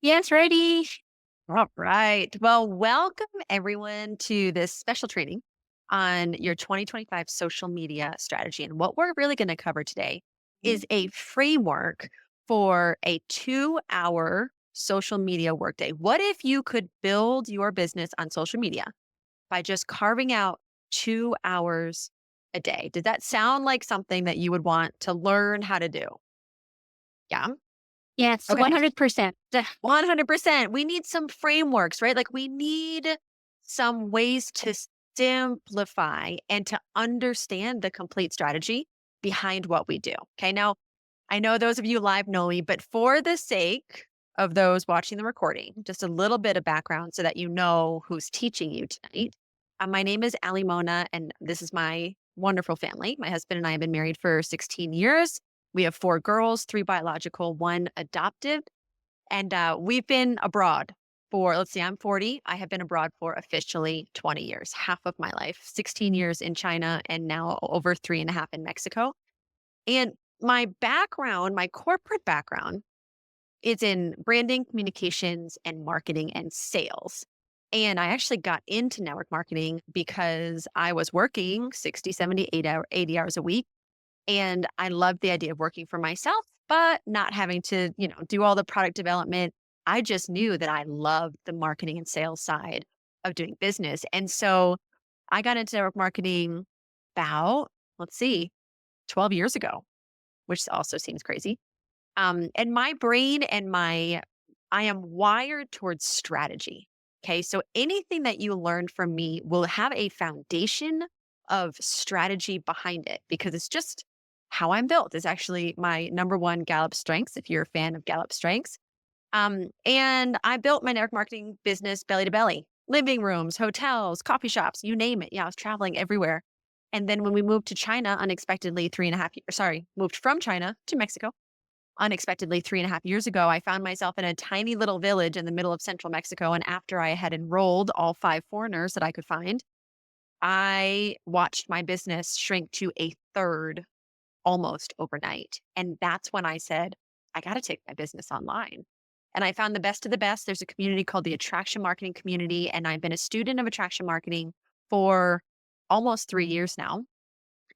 Yes, ready. All right. Well, welcome everyone to this special training on your 2025 social media strategy. And what we're really going to cover today is a framework for a 2 hour social media workday. What if you could build your business on social media by just carving out 2 hours a day? Did that sound like something that you would want to learn how to do? Yeah. Yes, Okay. 100%. 100%. We need some frameworks, right? Like we need some ways to simplify and to understand the complete strategy behind what we do. Okay. Now, I know those of you live know me, but for the sake of those watching the recording, just a little bit of background so that you know who's teaching you tonight. My name is Ali Mona, and this is my wonderful family. My husband and I have been married for 16 years. We have 4 girls, 3 biological, 1 adopted. And we've been abroad for, let's see, I'm 40. I have been abroad for officially 20 years, half of my life, 16 years in China, and now over 3.5 in Mexico. And my background, my corporate background, is in branding, communications, and marketing and sales. And I actually got into network marketing because I was working 60, 70, 80 hours a week and I loved the idea of working for myself, but not having to, do all the product development. I just knew that I loved the marketing and sales side of doing business. And so I got into network marketing about, let's see, 12 years ago, which also seems crazy. And my brain and I am wired towards strategy. Okay. So anything that you learn from me will have a foundation of strategy behind it because it's just how I'm built. It's actually my number one Gallup strengths, if you're a fan of Gallup strengths. And I built my network marketing business belly to belly, living rooms, hotels, coffee shops, you name it. Yeah, I was traveling everywhere. And then when we moved to China unexpectedly 3.5 years, sorry, moved from China to Mexico unexpectedly 3.5 years ago, I found myself in a tiny little village in the middle of central Mexico. And after I had enrolled all 5 foreigners that I could find, I watched my business shrink to a third almost overnight. And that's when I said, I got to take my business online. And I found the best of the best. There's a community called the Attraction Marketing Community. And I've been a student of attraction marketing for almost 3 years now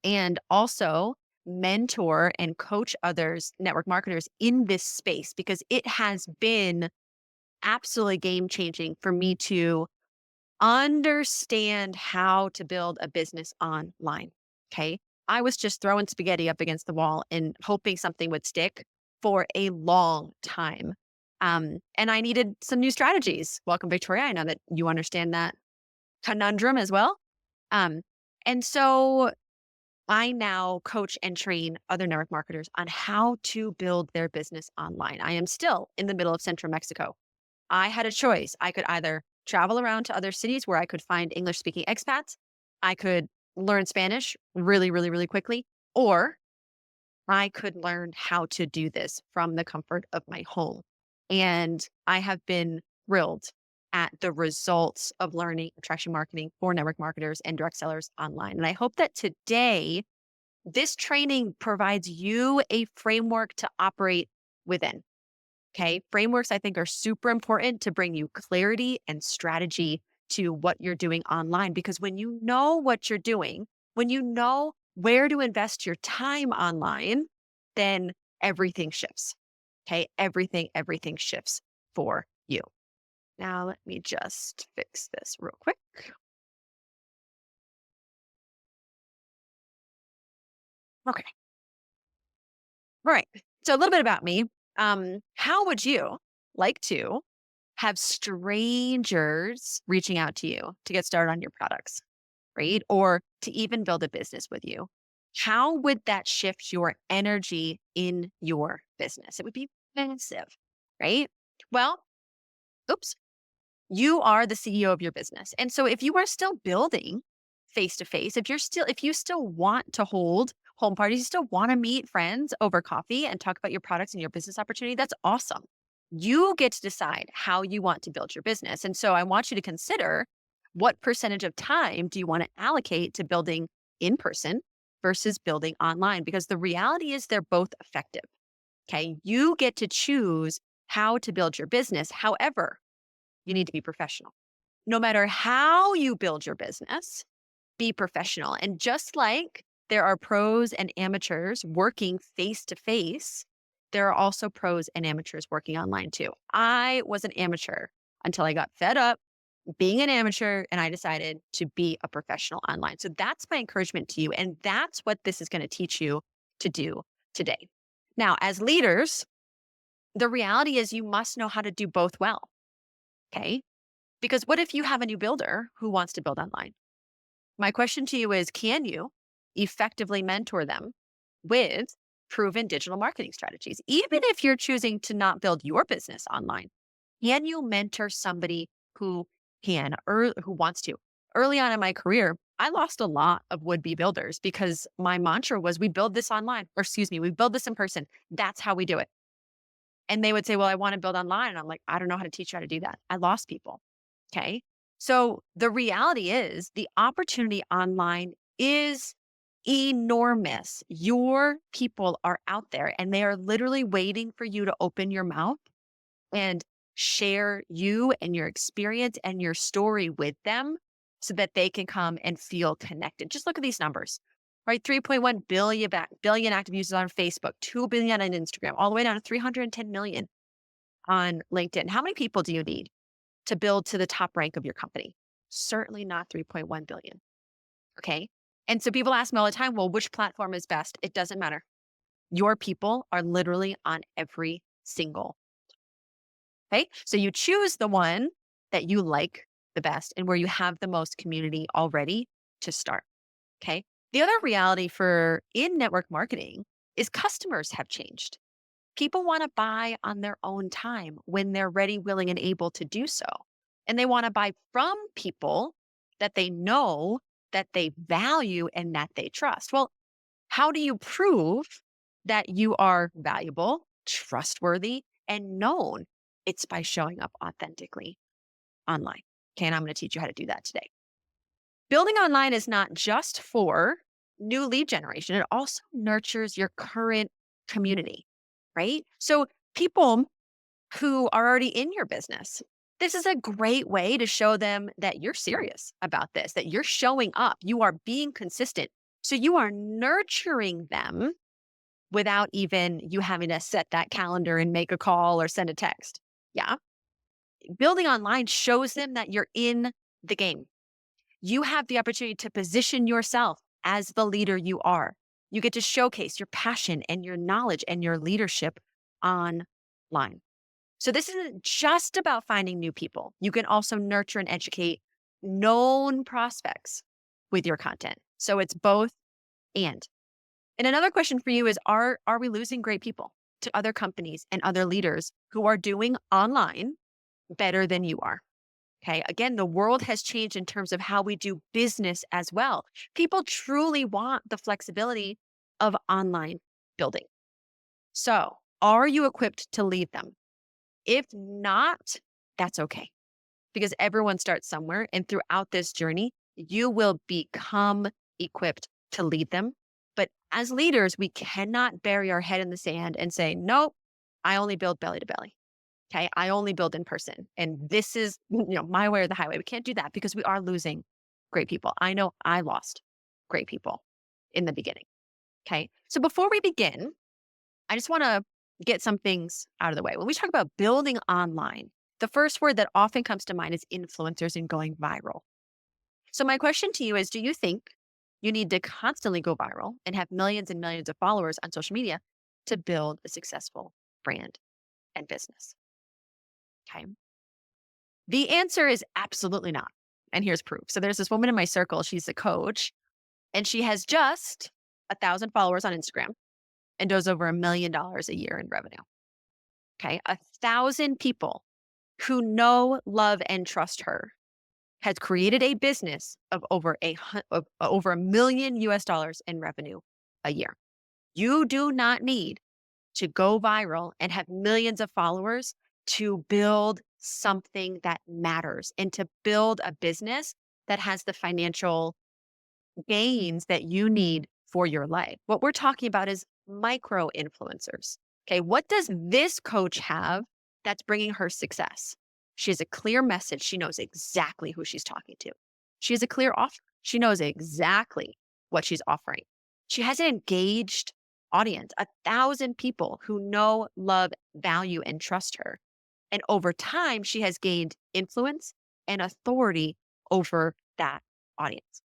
and also mentor and coach others, network marketers in this space because it has been absolutely game changing for me to understand how to build a business online. Okay. I was just throwing spaghetti up against the wall and hoping something would stick for a long time. And I needed some new strategies. Welcome, Victoria. I know that you understand that conundrum as well. Um, and so I now coach and train other network marketers on how to build their business online. I am still in the middle of central Mexico. I had a choice. I could either travel around to other cities where I could find English speaking expats, I could learn Spanish really, really, really quickly, or I could learn how to do this from the comfort of my home. And I have been thrilled at the results of learning attraction marketing for network marketers and direct sellers online. And I hope that today this training provides you a framework to operate within. Okay. Frameworks, I think, are super important to bring you clarity and strategy to what you're doing online. Because when you know what you're doing, when you know where to invest your time online, then everything shifts. Okay. Everything shifts for you. Now, let me just fix this real quick. Okay. All right. So, a little bit about me. How would you like to have strangers reaching out to you to get started on your products, right? Or to even build a business with you. How would that shift your energy in your business? It would be massive, right? Well, oops, you are the CEO of your business. And so if you are still building face to face, if you still want to hold home parties, you still want to meet friends over coffee and talk about your products and your business opportunity, that's awesome. You get to decide how you want to build your business. And so I want you to consider what percentage of time do you want to allocate to building in person versus building online? Because the reality is they're both effective. Okay. You get to choose how to build your business. However, you need to be professional. No matter how you build your business, be professional. And just like there are pros and amateurs working face to face, there are also pros and amateurs working online too. I was an amateur until I got fed up being an amateur and I decided to be a professional online. So that's my encouragement to you. And that's what this is going to teach you to do today. Now, as leaders, the reality is you must know how to do both well. Okay. Because what if you have a new builder who wants to build online? My question to you is, can you effectively mentor them with proven digital marketing strategies? Even if you're choosing to not build your business online, can you mentor somebody who can or who wants to? Early on in my career, I lost a lot of would-be builders because my mantra was we build this online, or excuse me, we build this in person. That's how we do it. And they would say, well, I want to build online. And I'm like, I don't know how to teach you how to do that. I lost people. Okay. So the reality is the opportunity online is enormous. Your people are out there and they are literally waiting for you to open your mouth and share you and your experience and your story with them so that they can come and feel connected. Just look at these numbers, right? 3.1 billion active users on Facebook, 2 billion on Instagram, all the way down to 310 million on LinkedIn. How many people do you need to build to the top rank of your company? Certainly not 3.1 billion. Okay. And so people ask me all the time, well, which platform is best? It doesn't matter. Your people are literally on every single. Okay. So you choose the one that you like the best and where you have the most community already to start. Okay. The other reality for in network marketing is customers have changed. People want to buy on their own time when they're ready, willing, and able to do so. And they want to buy from people that they know, that they value, and that they trust. Well, how do you prove that you are valuable, trustworthy, and known? It's by showing up authentically online. Okay, and I'm going to teach you how to do that today. Building online is not just for new lead generation, it also nurtures your current community, right? So people who are already in your business, this is a great way to show them that you're serious about this, that you're showing up, you are being consistent. So you are nurturing them without even you having to set that calendar and make a call or send a text. Yeah. Building online shows them that you're in the game. You have the opportunity to position yourself as the leader you are. You get to showcase your passion and your knowledge and your leadership online. So this isn't just about finding new people. You can also nurture and educate known prospects with your content. So it's both and. And another question for you is, are we losing great people to other companies and other leaders who are doing online better than you are? Okay. Again, the world has changed in terms of how we do business as well. People truly want the flexibility of online building. So are you equipped to lead them? If not, that's okay, because everyone starts somewhere. And throughout this journey, you will become equipped to lead them. But as leaders, we cannot bury our head in the sand and say, nope, I only build belly to belly. Okay. I only build in person. And this is, my way or the highway. We can't do that because we are losing great people. I know I lost great people in the beginning. Okay. So before we begin, I just want to get some things out of the way. When we talk about building online, the first word that often comes to mind is influencers and going viral. So my question to you is, do you think you need to constantly go viral and have millions and millions of followers on social media to build a successful brand and business? Okay. The answer is absolutely not. And here's proof. So there's this woman in my circle. She's a coach and she has just 1,000 followers on Instagram and does over $1 million a year in revenue. Okay. 1,000 people who know, love, and trust her has created a business of over over $1 million US in revenue a year. You do not need to go viral and have millions of followers to build something that matters and to build a business that has the financial gains that you need for your life. What we're talking about is micro influencers. Okay. What does this coach have that's bringing her success. She has a clear message. She knows exactly who she's talking to. She has a clear offer. She knows exactly what she's offering. She has an engaged audience, 1,000 people who know, love, value, and trust her. And over time, she has gained influence and authority over that audience.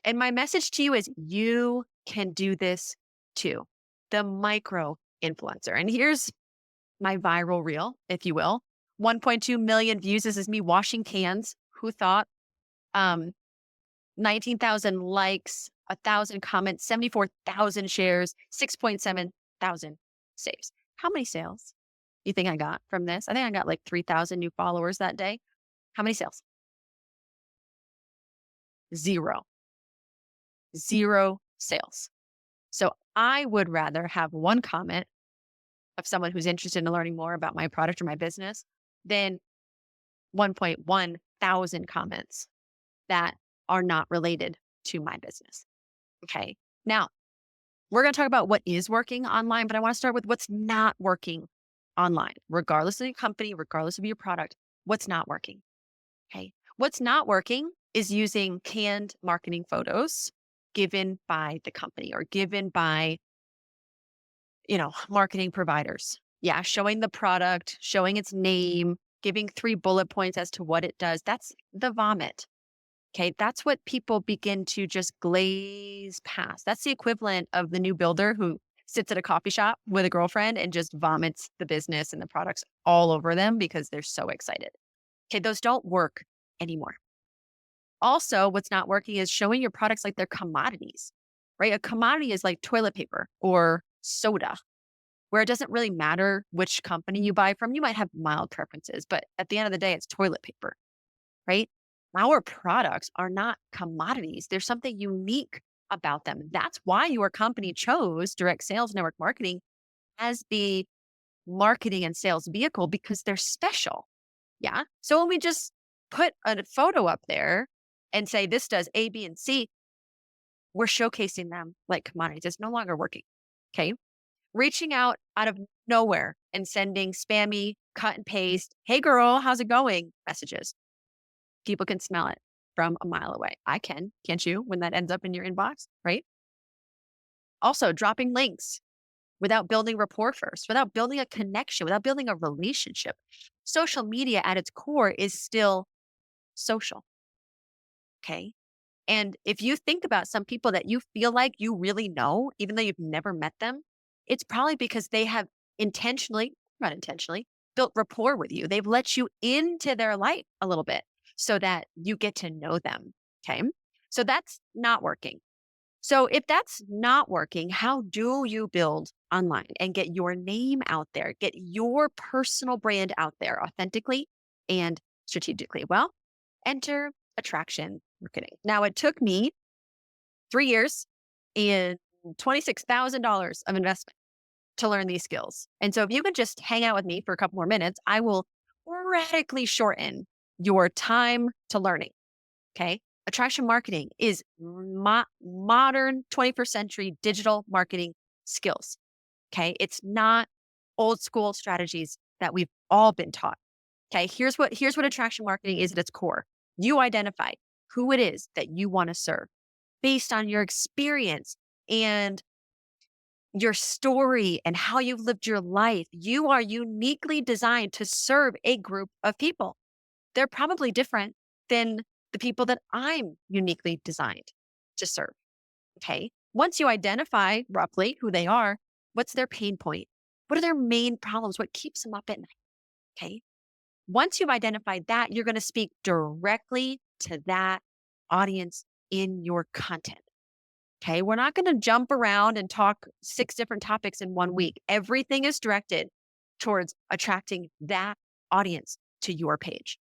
And my message to you is you can do this too. The micro influencer. And here's my viral reel, if you will. 1.2 million views. This is me washing cans. Who thought? Um, 19,000 likes, 1,000 comments, 74,000 shares, 6.7 thousand saves. How many sales you think I got from this? I think I got like 3,000 new followers that day. How many sales? Zero. Zero sales. So I would rather have one comment of someone who's interested in learning more about my product or my business than 1.1 thousand comments that are not related to my business. Okay. Now, we're going to talk about what is working online, but I want to start with what's not working online, regardless of your company, regardless of your product, what's not working. Okay. What's not working is using canned marketing photos given by the company or given by, marketing providers. Yeah. Showing the product, showing its name, giving 3 bullet points as to what it does. That's the vomit. Okay, that's what people begin to just glaze past. That's the equivalent of the new builder who sits at a coffee shop with a girlfriend and just vomits the business and the products all over them because they're so excited. Okay, those don't work anymore. Also, what's not working is showing your products like they're commodities, right? A commodity is like toilet paper or soda, where it doesn't really matter which company you buy from. You might have mild preferences, but at the end of the day, it's toilet paper, right? Our products are not commodities. There's something unique about them. That's why your company chose direct sales network marketing as the marketing and sales vehicle because they're special. Yeah. So when we just put a photo up there and say this does A, B, and C, we're showcasing them like commodities. It's no longer working. Okay. Reaching out of nowhere and sending spammy cut and paste, hey girl, how's it going? Messages. People can smell it from a mile away. I can, can't you, when that ends up in your inbox, right? Also, dropping links without building rapport first, without building a connection, without building a relationship. Social media at its core is still social. Okay. And if you think about some people that you feel like you really know, even though you've never met them, it's probably because they have intentionally, not intentionally, built rapport with you. They've let you into their life a little bit so that you get to know them. Okay. So that's not working. So if that's not working, how do you build online and get your name out there, get your personal brand out there authentically and strategically? Well, enter attraction marketing. Now, it took me 3 years and $26,000 of investment to learn these skills. And so if you could just hang out with me for a couple more minutes, I will radically shorten your time to learning. Okay. Attraction marketing is modern 21st century digital marketing skills. Okay. It's not old school strategies that we've all been taught. Okay. Here's what attraction marketing is at its core. You identify who it is that you want to serve based on your experience and your story and how you've lived your life. You are uniquely designed to serve a group of people. They're probably different than the people that I'm uniquely designed to serve. Okay. Once you identify roughly who they are, what's their pain point? What are their main problems? What keeps them up at night? Okay. Once you've identified that, you're going to speak directly to that audience in your content. Okay. We're not going to jump around and talk 6 different topics in 1 week. Everything is directed towards attracting that audience to your page.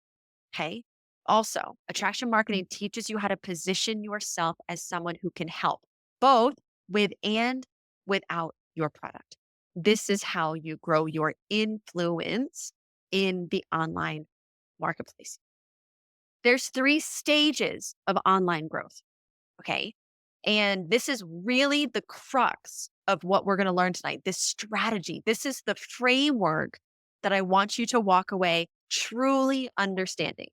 Okay. Also, attraction marketing teaches you how to position yourself as someone who can help both with and without your product. This is how you grow your influence in the online marketplace. There's 3 stages of online growth. Okay. And this is really the crux of what we're going to learn tonight. This strategy, this is the framework that I want you to walk away truly understanding.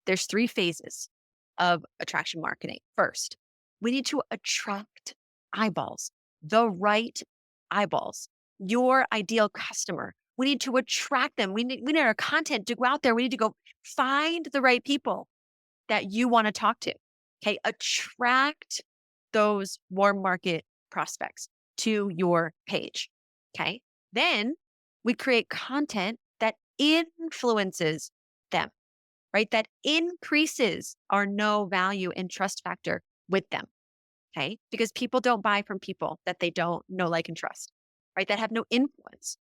There's three phases of attraction marketing. First, we need to attract eyeballs, the right eyeballs, your ideal customer. We need to attract them. We need our content to go out there. We need to go find the right people that you want to talk to. Okay. Attract those warm market prospects to your page. Okay. Then we create content that influences them, right? That increases our know, value, and trust factor with them. Okay. Because people don't buy from people that they don't know, like, and trust, right? That have no influence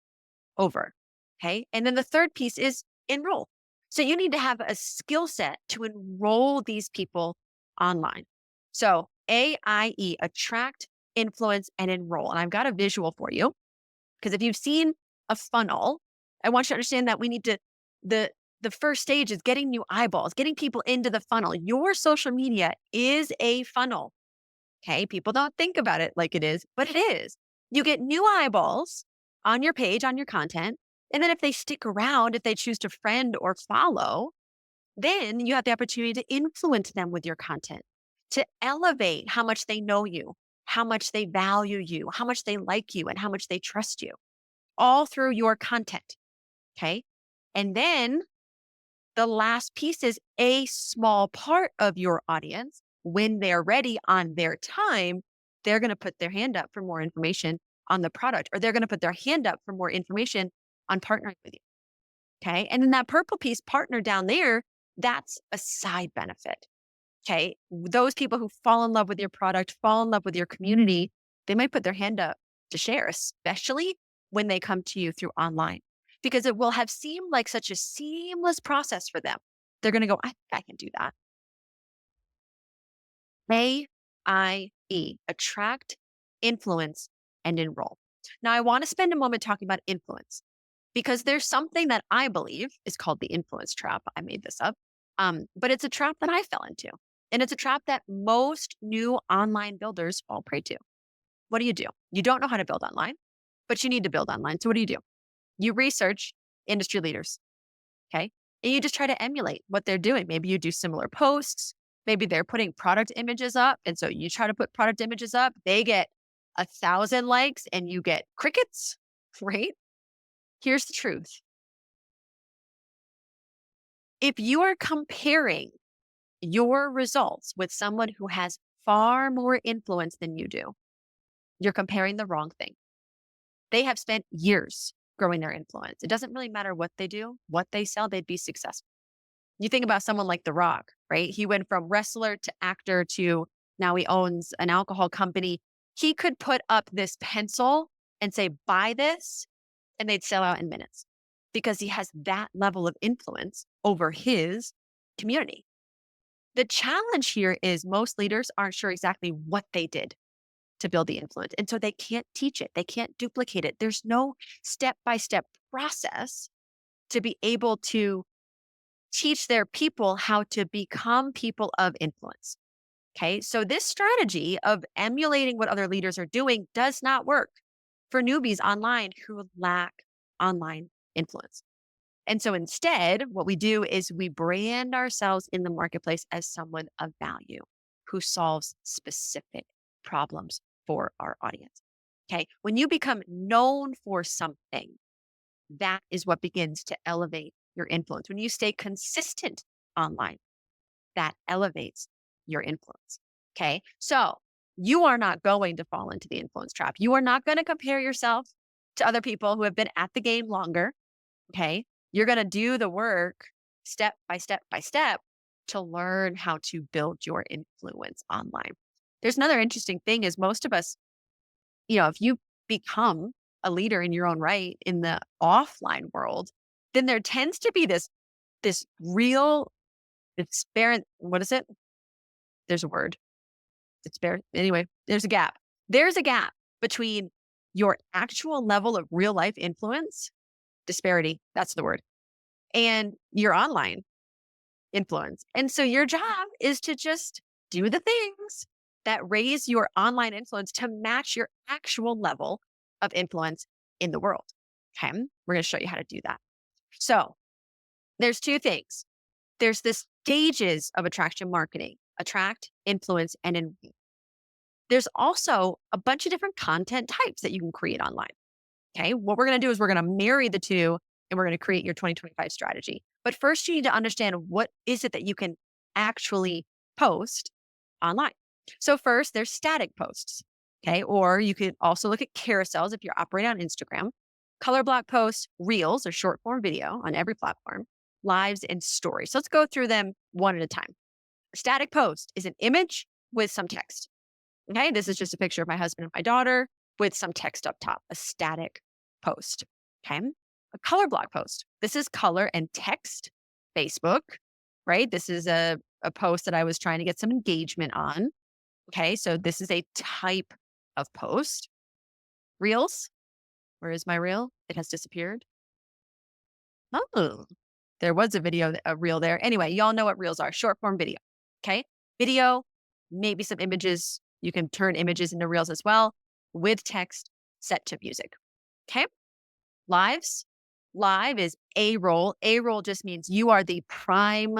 over. Okay. And then the third piece is enroll. So you need to have a skill set to enroll these people online. So AIE, attract, influence, and enroll. And I've got a visual for you because if you've seen a funnel, I want you to understand that we need to, the the first stage is getting new eyeballs, getting people into the funnel. Your social media is a funnel. Okay. People don't think about it like it is, but it is. You get new eyeballs on your page, on your content. And then if they stick around, if they choose to friend or follow, then you have the opportunity to influence them with your content, to elevate how much they know you, how much they value you, how much they like you, and how much they trust you, all through your content. Okay. And then the last piece is a small part of your audience, when they're ready on their time, they're going to put their hand up for more information on the product, or they're going to put their hand up for more information on partnering with you. Okay. And then that purple piece, partner down there, that's a side benefit. Okay. Those people who fall in love with your product, fall in love with your community, they might put their hand up to share, especially when they come to you through online, because it will have seemed like such a seamless process for them. They're going to go, I think I can do that. AIE, attract, influence, and enroll. Now, I want to spend a moment talking about influence because there's something that I believe is called the influence trap. I made this up, but it's a trap that I fell into. And it's a trap that most new online builders fall prey to. What do? You don't know how to build online, but you need to build online. So what do? You research industry leaders. Okay. And you just try to emulate what they're doing. Maybe you do similar posts. Maybe they're putting product images up. And so you try to put product images up. They get 1,000 likes and you get crickets, right? Here's the truth. If you are comparing your results with someone who has far more influence than you do, you're comparing the wrong thing. They have spent years growing their influence. It doesn't really matter what they do, what they sell, they'd be successful. You think about someone like The Rock, right? He went from wrestler to actor to now he owns an alcohol company. He could put up this pencil and say, buy this, and they'd sell out in minutes because he has that level of influence over his community. The challenge here is most leaders aren't sure exactly what they did to build the influence. And so they can't teach it, they can't duplicate it. There's no step by step process to be able to teach their people how to become people of influence. Okay. So this strategy of emulating what other leaders are doing does not work for newbies online who lack online influence. And so instead, what we do is we brand ourselves in the marketplace as someone of value who solves specific problems for our audience. Okay. When you become known for something, that is what begins to elevate your influence. When you stay consistent online, that elevates your influence. Okay. So you are not going to fall into the influence trap. You are not going to compare yourself to other people who have been at the game longer. Okay. You're going to do the work step by step by step to learn how to build your influence online. There's another interesting thing is most of us, if you become a leader in your own right in the offline world, then there tends to be this real disparate, what is it? There's a word. Anyway, there's a gap. There's a gap between your actual level of real life influence, disparity, that's the word, and your online influence. And so your job is to just do the things that raise your online influence to match your actual level of influence in the world. Okay. We're going to show you how to do that. So there's two things. There's the stages of attraction marketing: attract, influence, and there's also a bunch of different content types that you can create online. Okay. What we're going to do is we're going to marry the two and we're going to create your 2025 strategy. But first, you need to understand what is it that you can actually post online. So, first, there's static posts. Okay. Or you could also look at carousels if you're operating on Instagram, color block posts, reels or short form video on every platform, lives, and stories. So, let's go through them one at a time. A static post is an image with some text. Okay, this is just a picture of my husband and my daughter with some text up top, a static post. Okay, a color block post. This is color and text, Facebook, right? This is a post that I was trying to get some engagement on. Okay, so this is a type of post. Reels, where is my reel? It has disappeared. Oh, there was a video, a reel there. Anyway, y'all know what reels are: short form video. Okay, video, maybe some images. You can turn images into reels as well with text set to music. Okay, lives. Live is a roll. A roll just means you are the prime.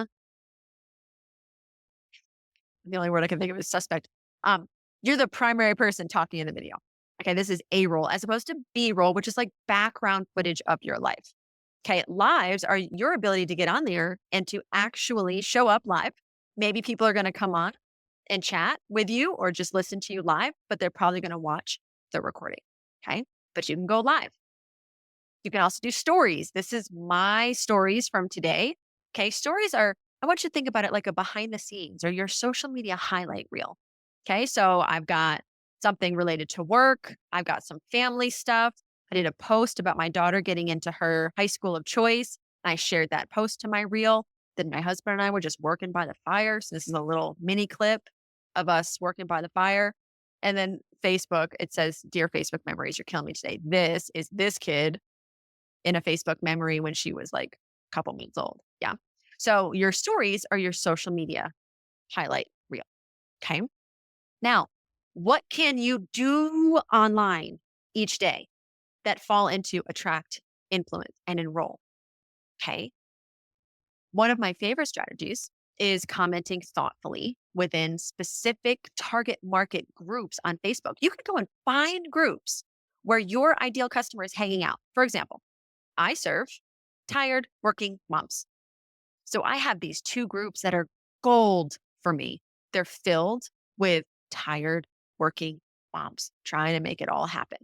The only word I can think of is suspect. Um, you're the primary person talking in the video. Okay, this is a roll as opposed to B roll, which is like background footage of your life. Okay, lives are your ability to get on there and to actually show up live. Maybe people are going to come on and chat with you or just listen to you live, but they're probably going to watch the recording. Okay, but you can go live. You can also do stories. This is my stories from today. Okay. Stories are, I want you to think about it like a behind the scenes or your social media highlight reel. Okay. So I've got something related to work, I've got some family stuff. I did a post about my daughter getting into her high school of choice. I shared that post to my reel. Then my husband and I were just working by the fire. So this is a little mini clip of us working by the fire. And then Facebook, it says, "Dear Facebook memories, you're killing me today." This is this kid in a Facebook memory when she was like a couple months old. Yeah. So your stories are your social media highlight reel. Okay. Now, what can you do online each day that fall into attract, influence, and enroll? Okay. One of my favorite strategies is commenting thoughtfully within specific target market groups on Facebook. You can go and find groups where your ideal customer is hanging out. For example, I serve tired working moms. So I have these two groups that are gold for me. They're filled with tired working moms trying to make it all happen.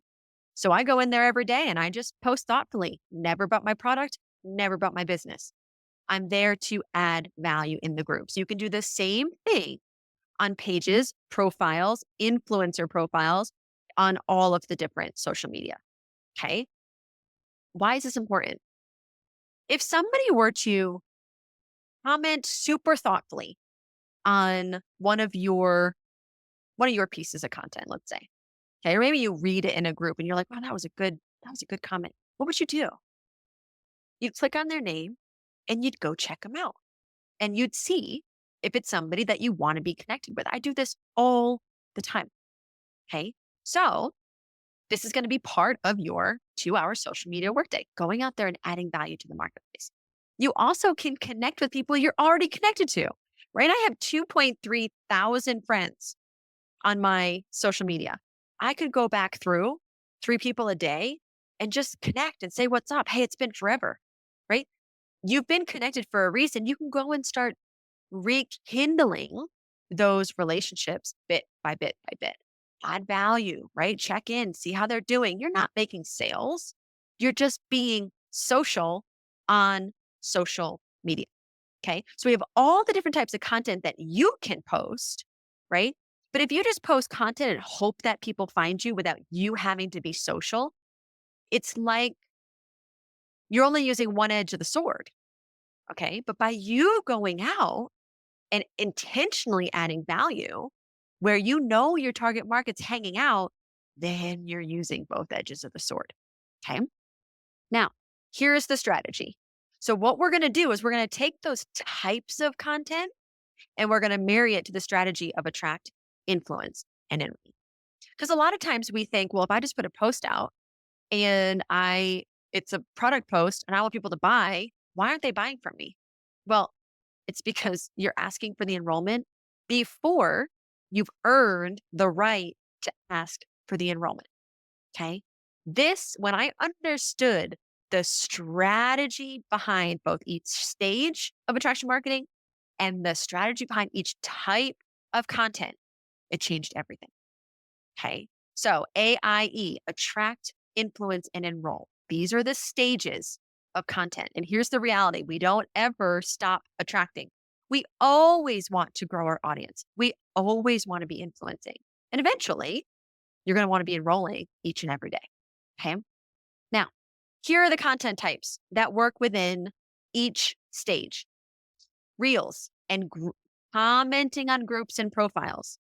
So I go in there every day and I just post thoughtfully, never about my product, never about my business. I'm there to add value in the groups. You can do the same thing on pages, profiles, influencer profiles on all of the different social media. Okay. Why is this important? If somebody were to comment super thoughtfully on one of your pieces of content, let's say. Okay, or maybe you read it in a group and you're like, wow, that was a good comment. What would you do? You'd click on their name and you'd go check them out. And you'd see if it's somebody that you want to be connected with. I do this all the time. Okay. So this is going to be part of your 2 hour social media workday, going out there and adding value to the marketplace. You also can connect with people you're already connected to, right? I have 2.3 thousand friends on my social media. I could go back through 3 people a day and just connect and say, "What's up? Hey, it's been forever," right? You've been connected for a reason. You can go and start rekindling those relationships bit by bit by bit. Add value, right? Check in, see how they're doing. You're not making sales, you're just being social on social media. Okay. So we have all the different types of content that you can post, right? But if you just post content and hope that people find you without you having to be social, it's like you're only using one edge of the sword. Okay. But by you going out and intentionally adding value where you know your target market's hanging out, then you're using both edges of the sword. Okay. Now, here's the strategy. So, what we're going to do is we're going to take those types of content and we're going to marry it to the strategy of attract, influence, and envy. Because a lot of times we think, well, if I just put a post out and it's a product post and I want people to buy. Why aren't they buying from me? Well, it's because you're asking for the enrollment before you've earned the right to ask for the enrollment. Okay. When I understood the strategy behind both each stage of attraction marketing and the strategy behind each type of content, it changed everything. Okay. So AIE, attract, influence, and enroll. These are the stages of content. And here's the reality: we don't ever stop attracting. We always want to grow our audience. We always want to be influencing. And eventually, you're going to want to be enrolling each and every day. Okay. Now, here are the content types that work within each stage: reels and commenting on groups and profiles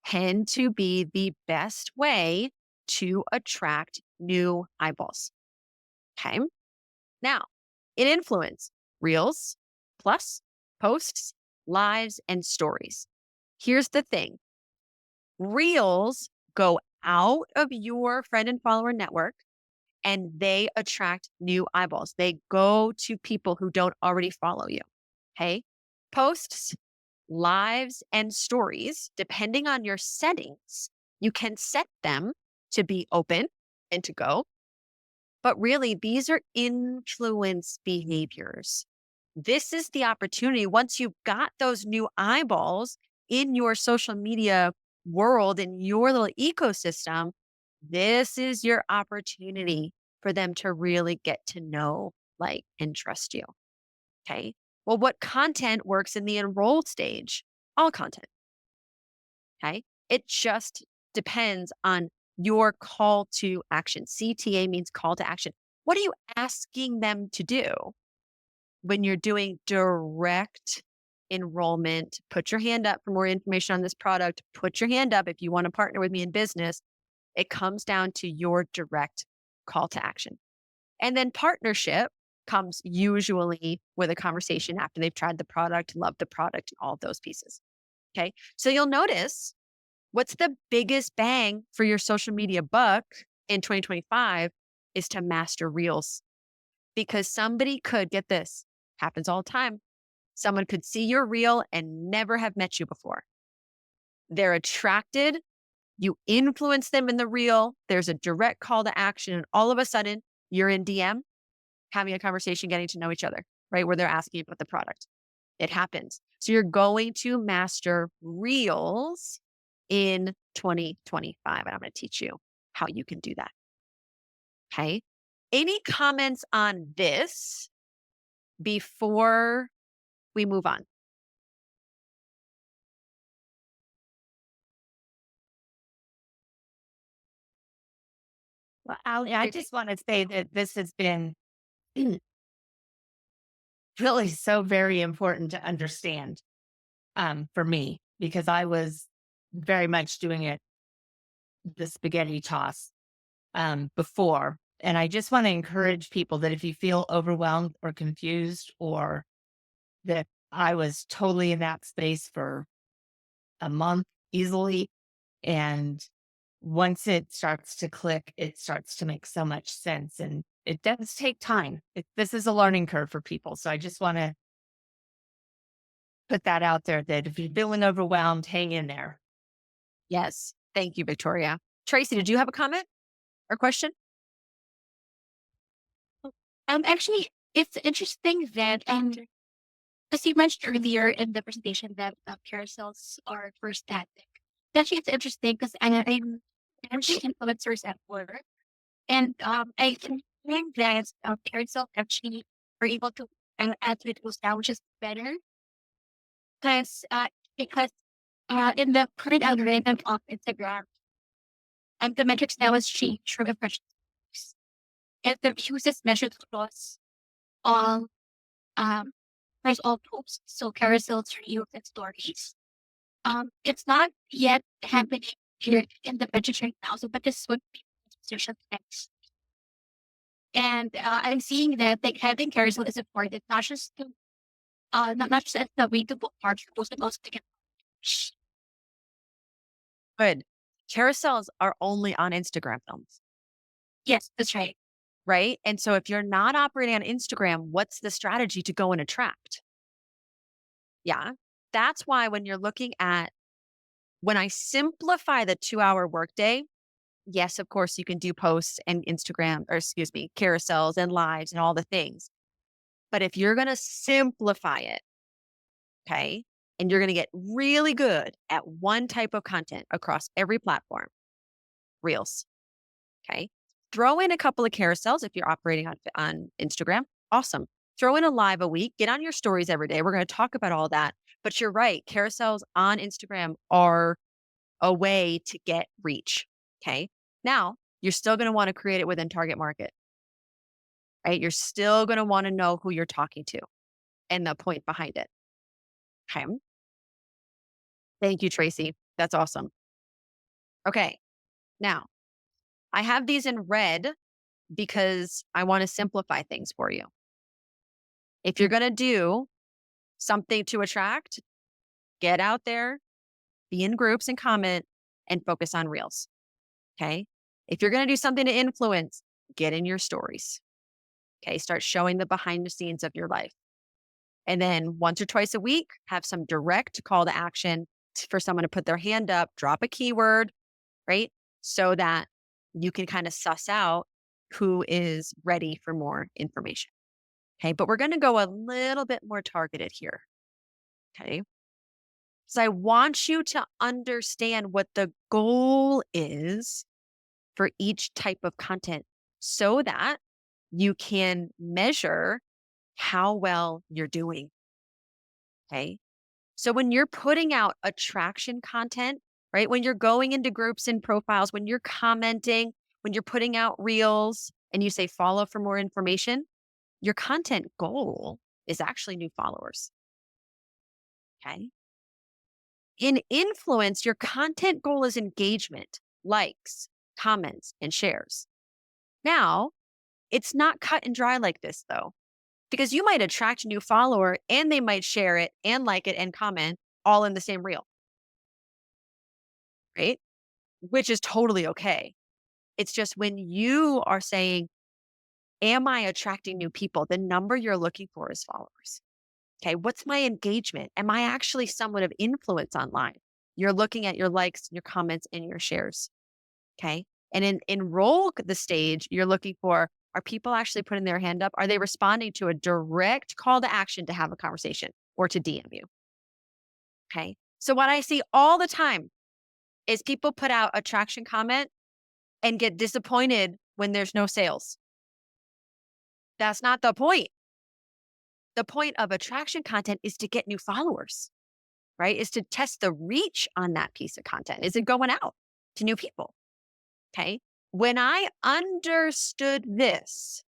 tend to be the best way to attract new eyeballs. Okay. Now, in influence, reels plus posts, lives, and stories. Here's the thing: reels go out of your friend and follower network and they attract new eyeballs. They go to people who don't already follow you. Okay. Posts, lives, and stories, depending on your settings, you can set them to be open and to go. But really, these are influence behaviors. This is the opportunity. Once you've got those new eyeballs in your social media world, in your little ecosystem, this is your opportunity for them to really get to know, like, and trust you. Okay. Well, what content works in the enrolled stage? All content. Okay. It just depends on your call to action. CTA means call to action. What are you asking them to do when you're doing direct enrollment? Put your hand up for more information on this product. Put your hand up if you want to partner with me in business. It comes down to your direct call to action. And then partnership comes usually with a conversation after they've tried the product, loved the product, and all of those pieces. Okay. So you'll notice, what's the biggest bang for your social media buck in 2025 is to master reels, because somebody could get this, happens all the time. Someone could see your reel and never have met you before. They're attracted. You influence them in the reel. There's a direct call to action. And all of a sudden, you're in DM having a conversation, getting to know each other, right? Where they're asking about the product. It happens. So you're going to master reels in 2025. And I'm going to teach you how you can do that. Okay. Any comments on this before we move on? Well, Ali, I just want to say that this has been really so very important to understand for me because I was very much doing it the spaghetti toss before. And I just want to encourage people that if you feel overwhelmed or confused, or that I was totally in that space for a month easily. And once it starts to click, it starts to make so much sense. And it does take time. This is a learning curve for people. So I just want to put that out there that if you're feeling overwhelmed, hang in there. Yes. Thank you, Victoria. Tracy, did you have a comment or question? Actually, it's interesting that as you mentioned earlier in the presentation that carousels are for static. Actually, it's interesting because I'm managing influencers at work, and I can think that carousel actually are able to add videos now, which is better because because in the current algorithm of Instagram, the metrics now has changed from impressions, and the views is measured across all um across all posts, so carousels, reels, and stories. It's not yet happening here in the budget right now, so but this would be social next. And I'm seeing that like having carousel is important, not just to not just as the way to book parts, but also to get Good. Carousels are only on Instagram films. yes, that's right. right? And so if you're not operating on Instagram, what's the strategy to go and attract? Yeah. That's why when you're looking at when I simplify the 2-hour workday, yes, of course, you can do posts and Instagram, or excuse me, carousels and lives and all the things. But if you're going to simplify it, okay, and you're going to get really good at one type of content across every platform, Reels, okay, throw in a couple of carousels if you're operating on Instagram. Awesome. Throw in a live a week, get on your stories every day. We're going to talk about all that. But you're right, carousels on Instagram are a way to get reach. Okay. Now, you're still going to want to create it within target market, right? You're still going to want to know who you're talking to and the point behind it. Okay. Thank you, Tracy. That's awesome. Okay. Now, I have these in red because I want to simplify things for you. If you're going to do something to attract, get out there, be in groups and comment and focus on reels. Okay. If you're going to do something to influence, get in your stories. Okay. Start showing the behind the scenes of your life. And then once or twice a week, have some direct call to action for someone to put their hand up, drop a keyword, right? So that you can kind of suss out who is ready for more information. Okay. But we're going to go a little bit more targeted here. Okay. So I want you to understand what the goal is for each type of content so that you can measure how well you're doing. Okay. So when you're putting out attraction content, right? When you're going into groups and profiles, when you're commenting, when you're putting out reels and you say follow for more information, your content goal is actually new followers. Okay. In influence, your content goal is engagement, likes, comments, and shares. Now, it's not cut and dry like this though, because you might attract a new follower and they might share it and like it and comment all in the same reel, right? Which is totally okay. It's just when you are saying, am I attracting new people? The number you're looking for is followers. Okay. What's my engagement? Am I actually someone of influence online? You're looking at your likes, your comments, and your shares. Okay. And the stage, you're looking for, are people actually putting their hand up? Are they responding to a direct call to action to have a conversation or to DM you? Okay. So what I see all the time is people put out attraction comment and get disappointed when there's no sales. That's not the point. The point of attraction content is to get new followers, right? Is to test the reach on that piece of content. Is it going out to new people? Okay. When I understood this,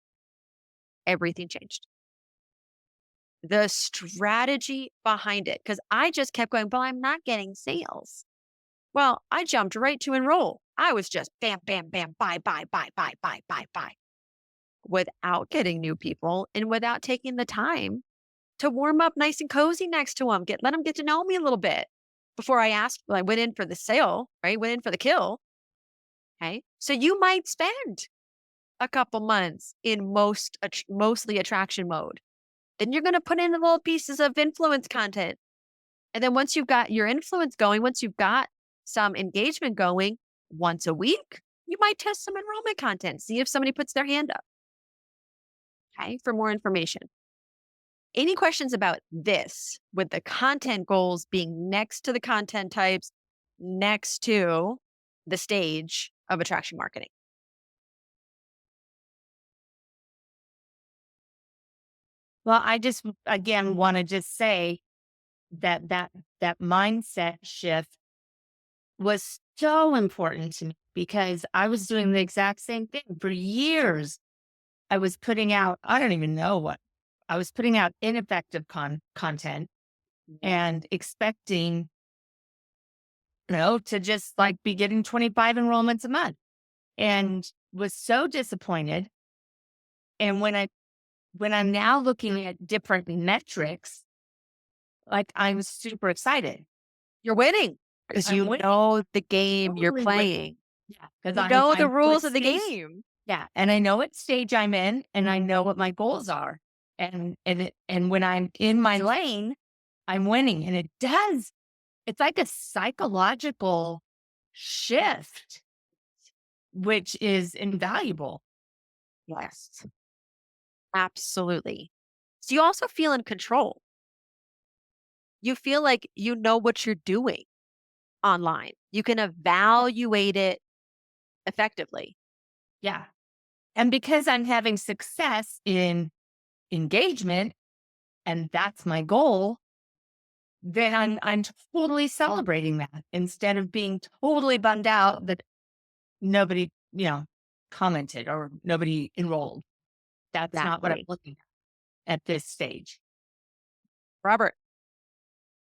everything changed. The strategy behind it, because I just kept going, but I'm not getting sales. Well, I jumped right to enroll. I was just bam, bam, bam, buy, buy, buy, buy, buy, buy, buy, without getting new people and without taking the time to warm up nice and cozy next to them, let them get to know me a little bit before I went in for the sale, right? Went in for the kill. Okay. So you might spend a couple months in mostly attraction mode. Then you're going to put in the little pieces of influence content. And then once you've got your influence going, once you've got some engagement going once a week, you might test some enrollment content, see if somebody puts their hand up. Okay. For more information. Any questions about this with the content goals being next to the content types, next to the stage of attraction marketing? Well, I just again want to just say that mindset shift was so important to me because I was doing the exact same thing for years. I was putting out, I don't even know what I was putting out ineffective content and expecting, to just like be getting 25 enrollments a month and was so disappointed. And when I'm now looking at different metrics, like I'm super excited You're winning because I'm you winning, know the game you're totally winning. playing. Yeah, because You I'm know the I'm what rules of the seems game. Yeah, and I know what stage I'm in, and I know what my goals are, and when I'm in my lane, I'm winning, and it does. It's like a psychological shift, which is invaluable. Yes, absolutely. So you also feel in control. You feel like you know what you're doing online. You can evaluate it effectively. Yeah, and because I'm having success in engagement, and that's my goal, then I'm totally celebrating that instead of being totally bummed out that nobody, commented or nobody enrolled. That's not what I'm Exactly. looking at this stage. Robert,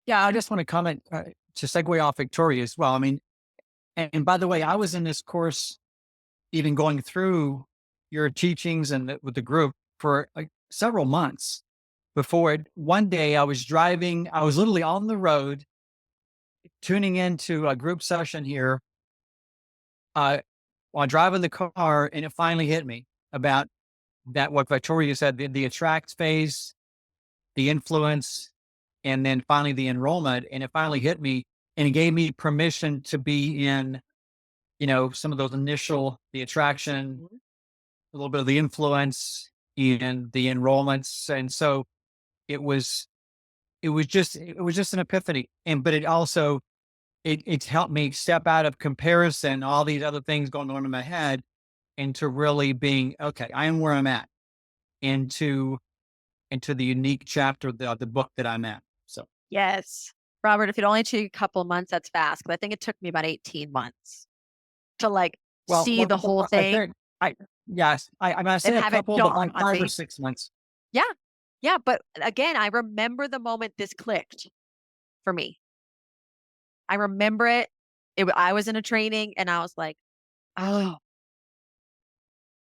Yeah, I just want to comment to segue off Victoria as well. I mean, and by the way, I was in this course, even going through your teachings and with the group for like several months before it. One day I was driving, I was literally on the road tuning into a group session here uh, while driving the car, and it finally hit me about that, what Victoria said, the attract phase, the influence, and then finally the enrollment. And it finally hit me, and it gave me permission to be in, some of those initial, the attraction, mhm, a little bit of the influence and the enrollments. And so it was, it was just an epiphany. And, but it also, it's helped me step out of comparison, all these other things going on in my head, into really being, okay, I am where I'm at, into, into the unique chapter of the book that I'm at. So, yes. Robert, if it only took a couple of months, that's fast. But I think it took me about 18 months to like well, see the whole I thing think yes, I mean, I and say a have it couple, but dawn like on 5 or 6 months. Yeah. Yeah. But again, I remember the moment this clicked for me. I remember it. I was in a training and I was like, oh,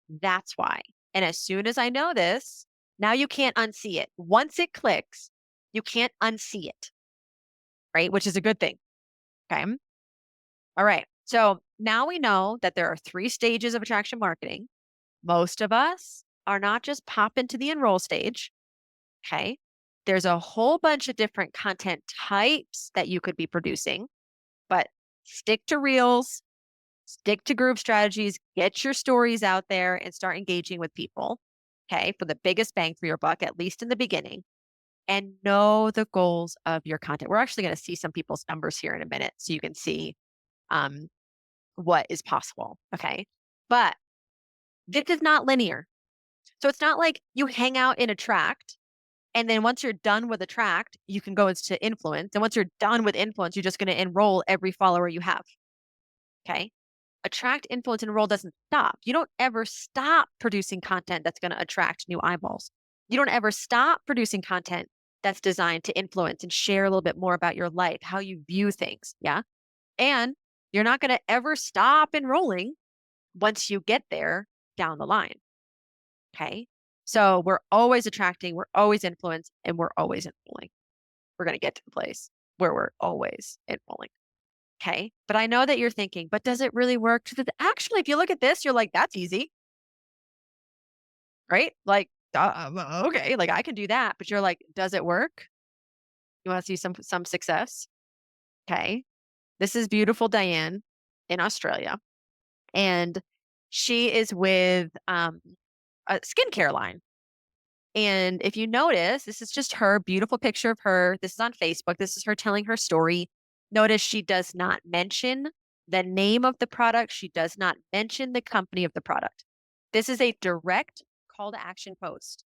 that's why. And as soon as I know this, now you can't unsee it. Once it clicks, you can't unsee it, right? Which is a good thing. Okay. All right. So now we know that there are 3 stages of attraction marketing. Most of us are not just pop into the enroll stage. Okay. There's a whole bunch of different content types that you could be producing, but stick to reels, stick to group strategies, get your stories out there and start engaging with people. Okay. For the biggest bang for your buck, at least in the beginning, and know the goals of your content. We're actually going to see some people's numbers here in a minute so you can see um, what is possible. Okay. But this is not linear. So it's not like you hang out in a tract and then once you're done with a tract, you can go into influence. And once you're done with influence, you're just going to enroll every follower you have. Okay. Attract, influence, and enroll doesn't stop. You don't ever stop producing content that's going to attract new eyeballs. You don't ever stop producing content that's designed to influence and share a little bit more about your life, how you view things. Yeah. And you're not going to ever stop enrolling once you get there down the line. Okay. So we're always attracting, we're always influenced, and we're always enrolling. We're going to get to the place where we're always enrolling. Okay. But I know that you're thinking, but does it really work? Actually, if you look at this, you're like, that's easy, right? Like, okay, like I can do that. But you're like, does it work? You want to see some success? Okay. This is beautiful Diane in Australia. And she is with a skincare line. And if you notice, this is just her, beautiful picture of her. This is on Facebook. This is her telling her story. Notice she does not mention the name of the product. She does not mention the company of the product. This is a direct call to action post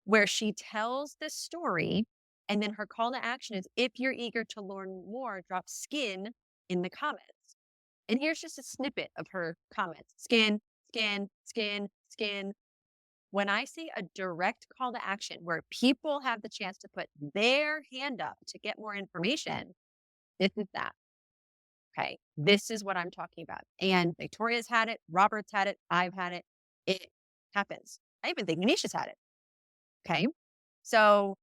where she tells the story. And then her call to action is if you're eager to learn more, drop skin in the comments. And here's just a snippet of her comments skin, skin, skin, skin, when I see a direct call to action where people have the chance to put their hand up to get more information, this is that. Okay. This is what I'm talking about. And Victoria's had it, Robert's had it, I've had it. It happens. I even think Manisha's had it. Okay. So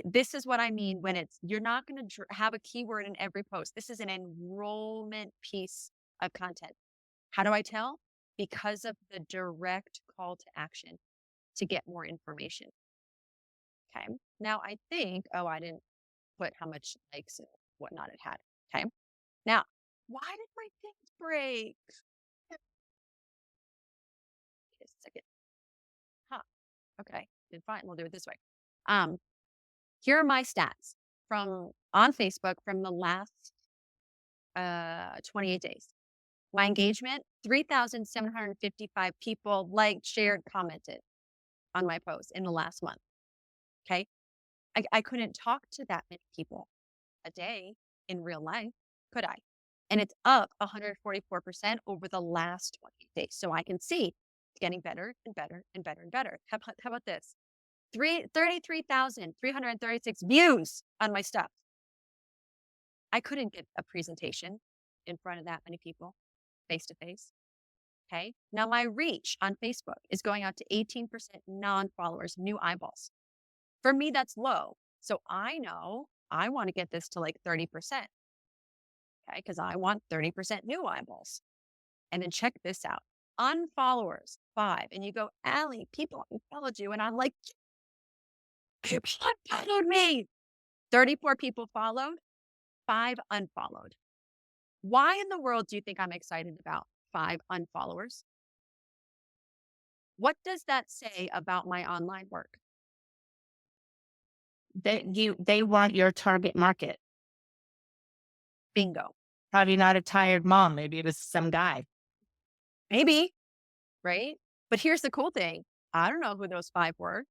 this is what I mean when you're not going to have a keyword in every post. This is an enrollment piece of content. How do I tell? because of the direct call to action to get more information. Okay. Now I think, oh, I didn't put how much likes and whatnot it had. Okay. Now, why did my things break? Wait a second. Huh. Okay. Then fine. We'll do it this way. Um, Here are my stats from on Facebook from the last 28 days. My engagement, 3,755 people liked, shared, commented on my post in the last month. Okay. I couldn't talk to that many people a day in real life, could I? And it's up 144% over the last 28 days. So I can see it's getting better and better and better and better. How about this? 33,336 views on my stuff. I couldn't get a presentation in front of that many people face to face. Okay. Now my reach on Facebook is going out to 18% non-followers, new eyeballs. For me, that's low. So I know I want to get this to like 30%. Okay. Because I want 30% new eyeballs. And then check this out. Unfollowers, 5. And you go, Allie, people unfollowed you. And I'm like, people unfollowed me. 34 people followed, 5 unfollowed. Why in the world do you think I'm excited about 5 unfollowers? What does that say about my online work? They want your target market. Bingo. Probably not a tired mom. Maybe it was some guy. Maybe, right? But here's the cool thing. I don't know who those 5 were.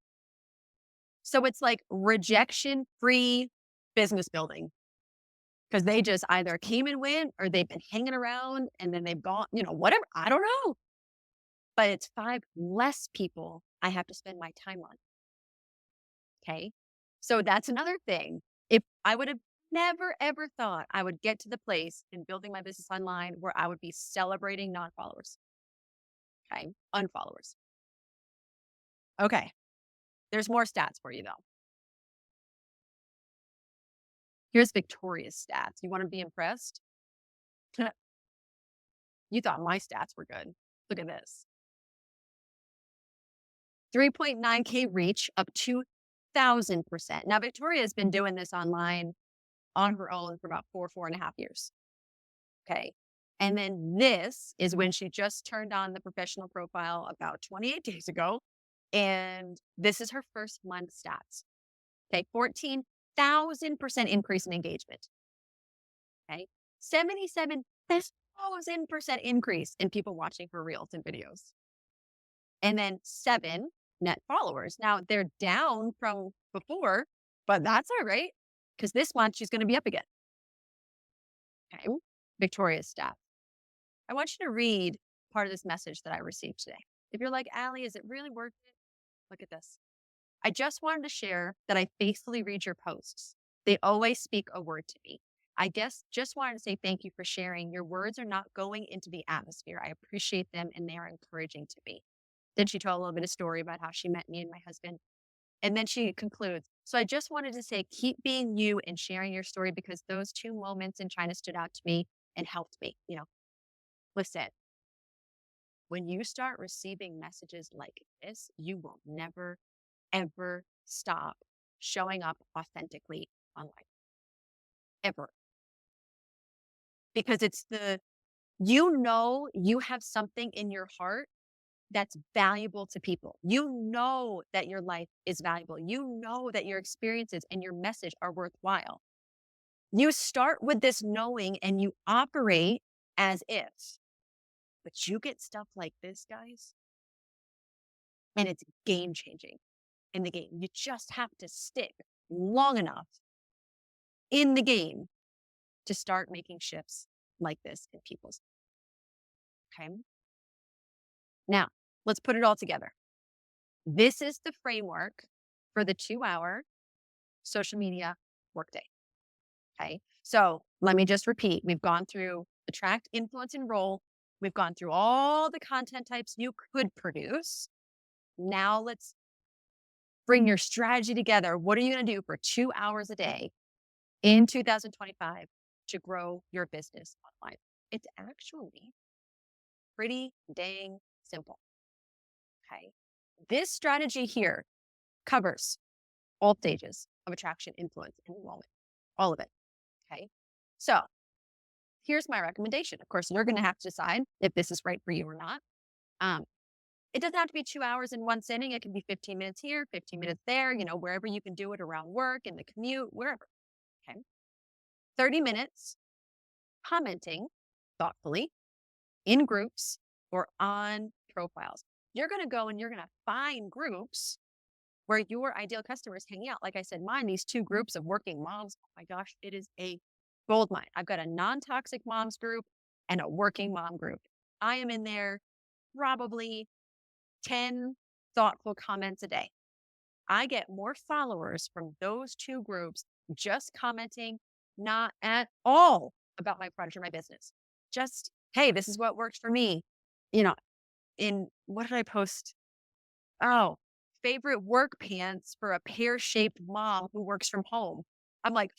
So it's like rejection-free business building because they just either came and went or they've been hanging around and then they've gone, whatever. I don't know. But it's 5 less people I have to spend my time on. Okay. So that's another thing. If I would have never, ever thought I would get to the place in building my business online where I would be celebrating non-followers. Okay. Unfollowers. Okay. There's more stats for you though. Here's Victoria's stats. You want to be impressed? You thought my stats were good. Look at this. 3.9K reach, up 2,000%. Now, Victoria has been doing this online on her own for about 4.5 years. Okay. And then this is when she just turned on the professional profile about 28 days ago. And this is her first month stats. Okay. 14,000% increase in engagement. Okay. 77,000% increase in people watching her reels and videos. And then 7 net followers. Now they're down from before, but that's all right because this month she's going to be up again. Okay. Victoria's stats. I want you to read part of this message that I received today. If you're like, Allie, is it really worth it? Look at this. I just wanted to share that I faithfully read your posts. They always speak a word to me. I guess just wanted to say thank you for sharing. Your words are not going into the atmosphere. I appreciate them and they are encouraging to me. Then she told a little bit of story about how she met me and my husband. And then she concludes, so I just wanted to say, keep being you and sharing your story because those 2 moments in China stood out to me and helped me. Listen, when you start receiving messages like this, you will never, ever stop showing up authentically online. Ever. Because it's you have something in your heart that's valuable to people. You know that your life is valuable. You know that your experiences and your message are worthwhile. You start with this knowing and you operate as if. But you get stuff like this, guys, and it's game changing in the game. You just have to stick long enough in the game to start making shifts like this in people's. Okay. Now, let's put it all together. This is the framework for the 2-hour social media workday. Okay. So let me just repeat. We've gone through attract, influence, enroll. We've gone through all the content types you could produce. Now let's bring your strategy together. What are you going to do for 2 hours a day in 2025 to grow your business online? It's actually pretty dang simple. Okay. This strategy here covers all stages of attraction, influence, and enrollment, all of it. Okay. So here's my recommendation. Of course, you're going to have to decide if this is right for you or not. Um, it doesn't have to be 2 hours in one sitting. It can be 15 minutes here, 15 minutes there, wherever you can do it around work, in the commute, wherever. Okay. 30 minutes commenting thoughtfully in groups or on profiles. You're going to go and you're going to find groups where your ideal customers hanging out. Like I said, mine, these two groups of working moms, oh my gosh, it is a gold mine. I've got a non-toxic moms group and a working mom group. I am in there probably 10 thoughtful comments a day. I get more followers from those two groups just commenting not at all about my product or my business. Just, hey, this is what worked for me. You know, in what did I post? Oh, favorite work pants for a pear-shaped mom who works from home. I'm like,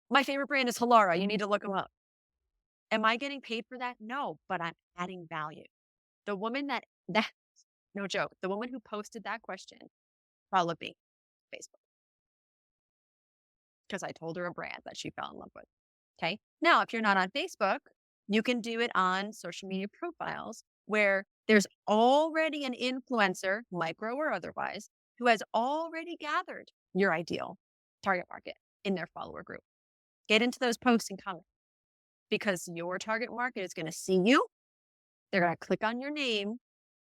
my favorite brand is Halara. You need to look them up. Am I getting paid for that? No, but I'm adding value. The woman that no joke, the woman who posted that question followed me on Facebook because I told her a brand that she fell in love with. Okay. Now, if you're not on Facebook, you can do it on social media profiles where there's already an influencer, micro or otherwise, who has already gathered your ideal target market in their follower group. Get into those posts and comment because your target market is going to see you. They're going to click on your name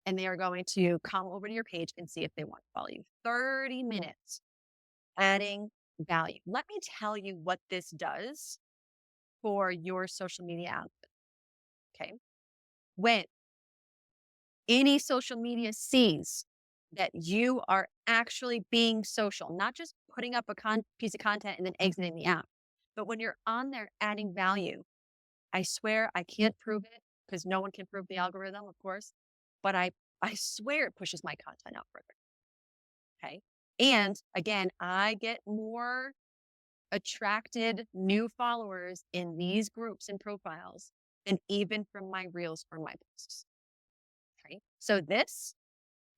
and they are going to come over to your page and see if they want to follow you. 30 minutes adding value. Let me tell you what this does for your social media output. Okay. When any social media sees that you are actually being social, not just putting up a piece of content and then exiting the app, but when you're on there adding value, I swear I can't prove it because no one can prove the algorithm, of course, but I swear it pushes my content out further. Okay. And again, I get more attracted new followers in these groups and profiles than even from my reels or my posts. Okay. So this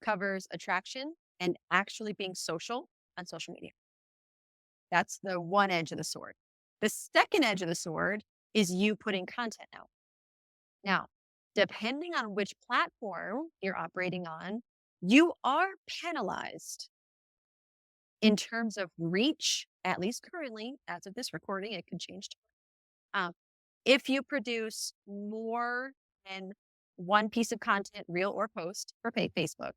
covers attraction and actually being social on social media. That's the one edge of the sword. The second edge of the sword is you putting content out. Now, depending on which platform you're operating on, you are penalized in terms of reach, at least currently, as of this recording, it could change. If you produce more than one piece of content, reel or post for Facebook,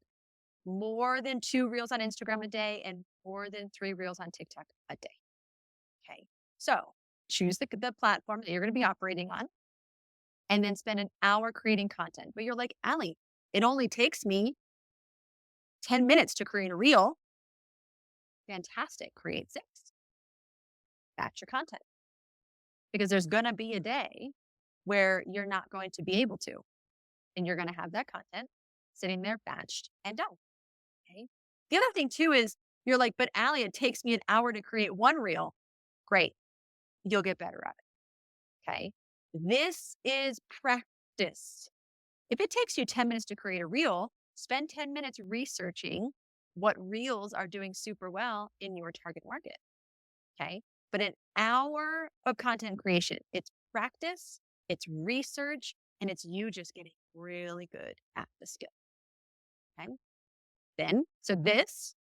more than 2 reels on Instagram a day, and more than 3 reels on TikTok a day. Okay. So choose the platform that you're going to be operating on and then spend an hour creating content. But you're like, Allie, it only takes me 10 minutes to create a reel. Fantastic. Create 6. Batch your content. Because there's going to be a day where you're not going to be able to. And you're going to have that content sitting there batched and done. Okay. The other thing too is you're like, but Allie, it takes me an hour to create 1 reel. Great. You'll get better at it. Okay. This is practice. If it takes you 10 minutes to create a reel, spend 10 minutes researching what reels are doing super well in your target market. Okay. But an hour of content creation, it's practice, it's research, and it's you just getting really good at the skill. Okay. So this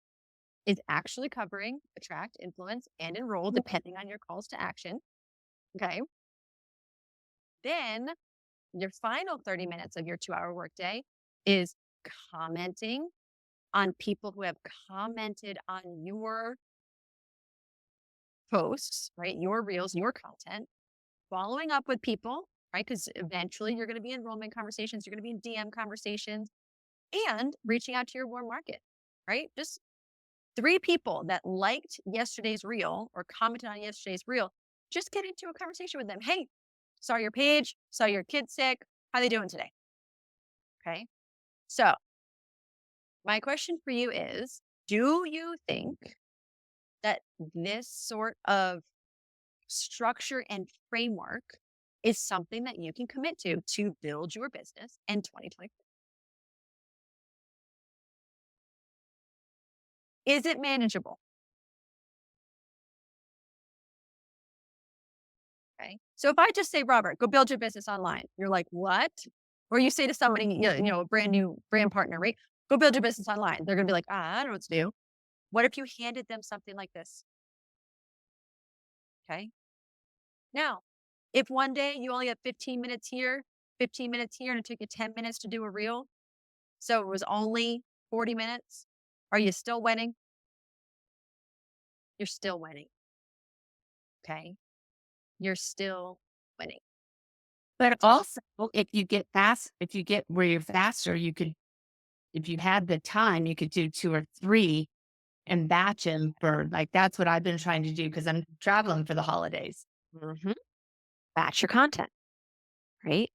is actually covering attract, influence, and enroll, depending on your calls to action. Okay. Then your final 30 minutes of your 2-hour workday is commenting on people who have commented on your posts, right? Your reels, your content, following up with people, right? Because eventually you're going to be in enrollment conversations, you're going to be in DM conversations, and reaching out to your warm market, right? Just 3 people that liked yesterday's reel or commented on yesterday's reel, just get into a conversation with them. Hey, saw your page, saw your kid sick. How they doing today? Okay. So my question for you is, do you think that this sort of structure and framework is something that you can commit to build your business in 2020. Is it manageable? Okay. So if I just say, Robert, go build your business online, you're like, what? Or you say to somebody, a brand new brand partner, right? Go build your business online. They're going to be like, I don't know what to do. What if you handed them something like this? Okay. Now, if one day you only have 15 minutes here, 15 minutes here, and it took you 10 minutes to do a reel, so it was only 40 minutes, are you still winning? You're still winning. Okay. You're still winning. But also, if you get where you're faster, you could, if you had the time, you could do 2 or 3 and batch them for like, that's what I've been trying to do because I'm traveling for the holidays. Mhm. Batch your content, right?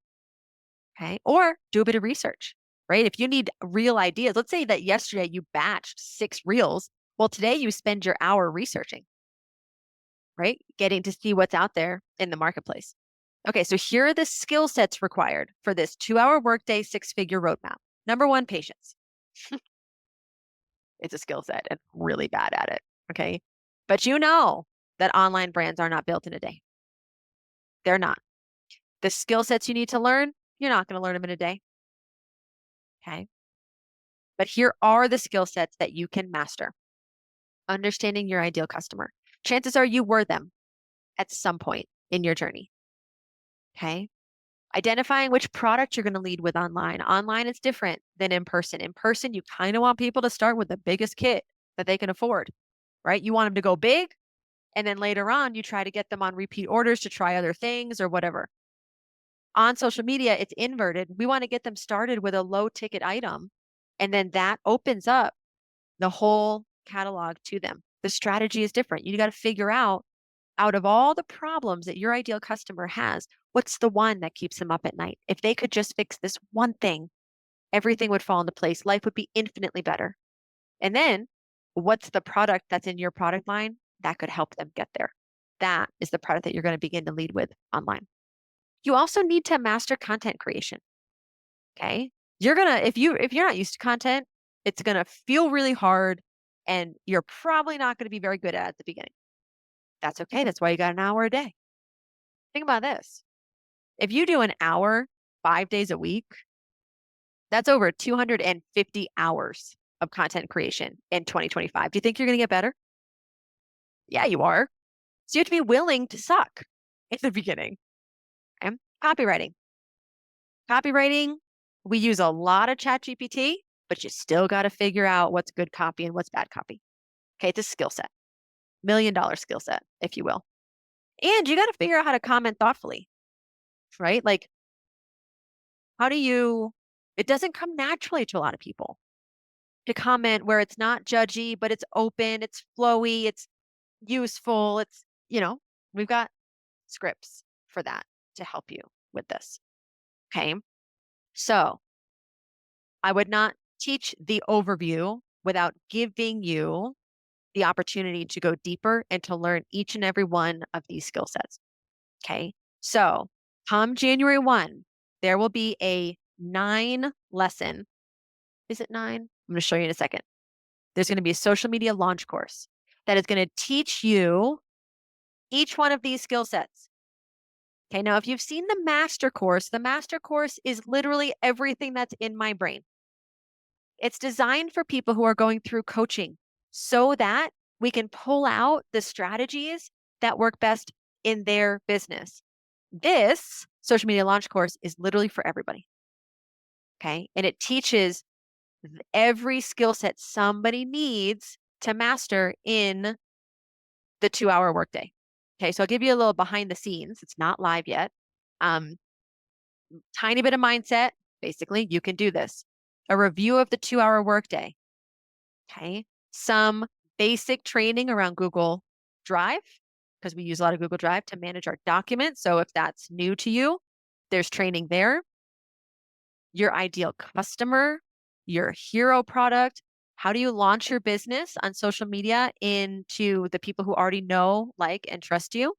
Okay. Or do a bit of research, right? If you need real ideas, let's say that yesterday you batched 6 reels. Well, today you spend your hour researching, right? Getting to see what's out there in the marketplace. Okay. So here are the skill sets required for this 2-hour workday, 6-figure roadmap. Number one, patience. It's a skill set and really bad at it. Okay. But you know that online brands are not built in a day. They're not. The skill sets you need to learn, you're not going to learn them in a day. Okay. But here are the skill sets that you can master. Understanding your ideal customer. Chances are you were them at some point in your journey. Okay. Identifying which product you're going to lead with online. Online is different than in person. In person, you kind of want people to start with the biggest kit that they can afford, right? You want them to go big. And then later on, you try to get them on repeat orders to try other things or whatever. On social media, it's inverted. We want to get them started with a low ticket item. And then that opens up the whole catalog to them. The strategy is different. You got to figure out of all the problems that your ideal customer has, what's the one that keeps them up at night? If they could just fix this one thing, everything would fall into place. Life would be infinitely better. And then what's the product that's in your product line that could help them get there? That is the product that you're going to begin to lead with online. You also need to master content creation. Okay. You're going to, if you're not used to content, it's going to feel really hard and you're probably not going to be very good at the beginning. That's okay. That's why you got an hour a day. Think about this. If you do an hour 5 days a week, that's over 250 hours of content creation in 2025. Do you think you're going to get better? Yeah, you are. So you have to be willing to suck in the beginning. Okay? Copywriting. Copywriting, we use a lot of ChatGPT, but you still got to figure out what's good copy and what's bad copy. Okay, it's a skill set, $1 million skill set, if you will. And you got to figure out how to comment thoughtfully, right? Like, it doesn't come naturally to a lot of people to comment where it's not judgy, but it's open, it's flowy, it's useful. We've got scripts for that to help you with this. Okay. So I would not teach the overview without giving you the opportunity to go deeper and to learn each and every one of these skill sets. Okay. So come January 1, there will be a 9-lesson. Is it 9? I'm going to show you in a second. There's going to be a social media launch course that is going to teach you each one of these skill sets. Okay. Now, if you've seen the master course is literally everything that's in my brain. It's designed for people who are going through coaching so that we can pull out the strategies that work best in their business. This social media launch course is literally for everybody. Okay. And it teaches every skill set somebody needs to master in the 2-hour workday. Okay. So I'll give you a little behind the scenes. It's not live yet. Tiny bit of mindset. Basically, you can do this. A review of the 2-hour workday. Okay. Some basic training around Google Drive, because we use a lot of Google Drive to manage our documents. So if that's new to you, there's training there. Your ideal customer, your hero product. How do you launch your business on social media into the people who already know, like, and trust you?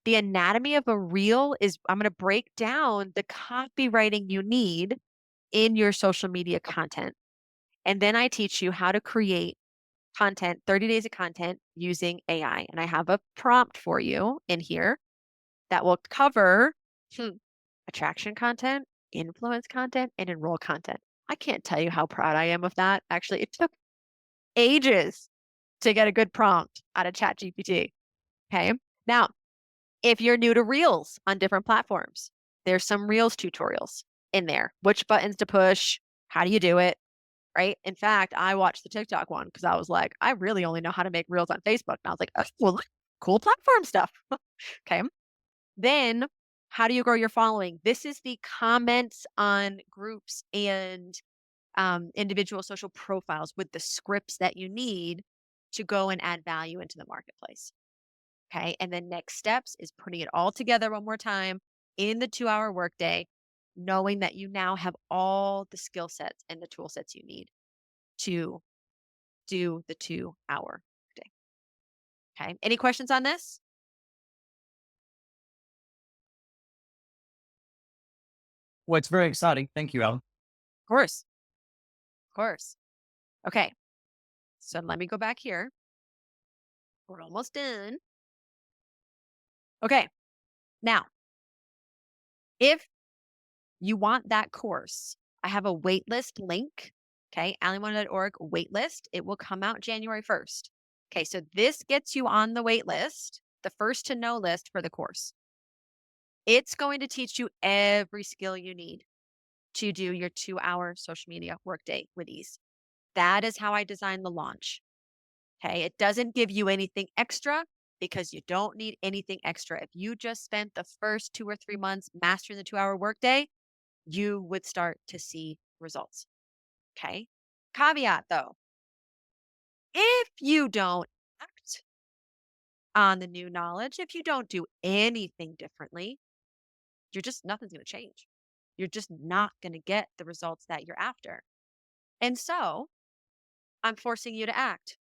The anatomy of a reel is I'm going to break down the copywriting you need in your social media content. And then I teach you how to create content, 30 days of content using AI. And I have a prompt for you in here that will cover attraction content, influence content, and enroll content. I can't tell you how proud I am of that. Actually, it took ages to get a good prompt out of ChatGPT. Okay. Now, if you're new to Reels on different platforms, there's some Reels tutorials in there. Which buttons to push, how do you do it, right? In fact, I watched the TikTok one because I was like, I really only know how to make Reels on Facebook. And I was like, oh, well, cool platform stuff. Okay. Then, how do you grow your following? This is the comments on groups and individual social profiles with the scripts that you need to go and add value into the marketplace. Okay. And then next steps is putting it all together one more time in the 2 hour workday, knowing that you now have all the skill sets and the tool sets you need to do the 2 hour workday. Okay. Any questions on this? Well, it's very exciting. Thank you, Alan. Of course. Of course. Okay. So let me go back here. We're almost done. Okay. Now, if you want that course, I have a waitlist link. Okay. Alimona.org waitlist. It will come out January 1st. Okay. So this gets you on the waitlist, the first to know list for the course. It's going to teach you every skill you need to do your 2 hour social media workday with ease. That is how I designed the launch. Okay. It doesn't give you anything extra because you don't need anything extra. If you just spent the first 2 or 3 months mastering the 2 hour workday, you would start to see results. Okay. Caveat though, if you don't act on the new knowledge, if you don't do anything differently, nothing's going to change. You're just not going to get the results that you're after. And so I'm forcing you to act.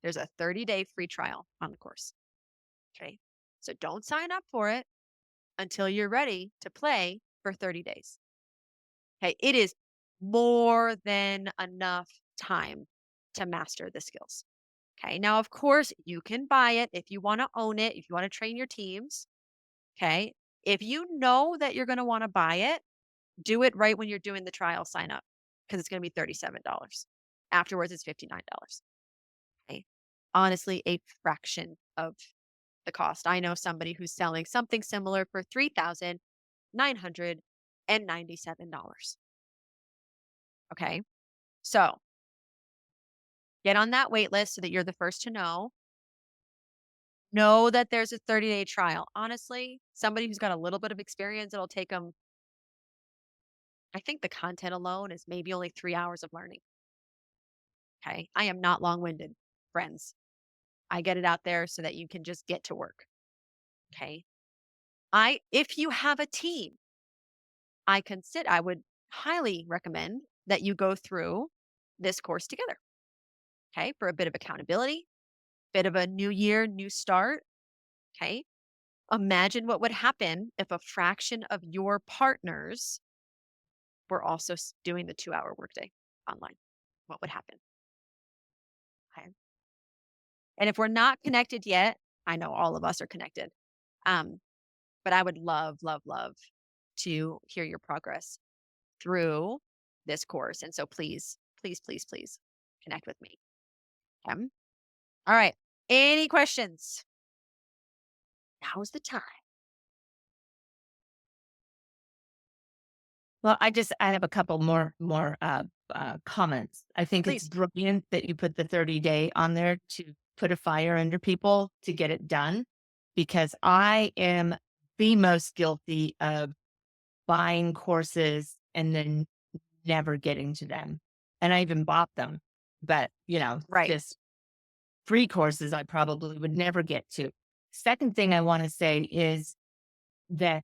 There's a 30-day free trial on the course. Okay. So don't sign up for it until you're ready to play for 30 days. Okay. It is more than enough time to master the skills. Okay. Now, of course, you can buy it if you want to own it, if you want to train your teams. Okay. If you know that you're going to want to buy it, do it right when you're doing the trial sign up because it's going to be $37. Afterwards, it's $59. Okay. Honestly, a fraction of the cost. I know somebody who's selling something similar for $3,997. Okay. So get on that wait list so that you're the first to know. Know that there's a 30-day trial. Honestly, somebody who's got a little bit of experience, it'll take them, I think the content alone is maybe only 3 hours of learning. Okay. I am not long winded, friends. I get it out there so that you can just get to work. Okay. If you have a team, I would highly recommend that you go through this course together. Okay. For a bit of accountability, bit of a new year, new start. Okay. Imagine what would happen if a fraction of your partners were also doing the 2 hour workday online. What would happen? Okay. And if we're not connected yet, I know all of us are connected. Um, but I would love, love, love to hear your progress through this course. And so please, please, please, please connect with me. Okay. All right. Any questions? Now's the time. Well, I have a couple more comments. I think it's Please. brilliant that you put the 30-day on there to put a fire under people to get it done, because I am the most guilty of buying courses and then never getting to them. And I even bought them, but Right. just free courses I probably would never get to. Second thing I want to say is that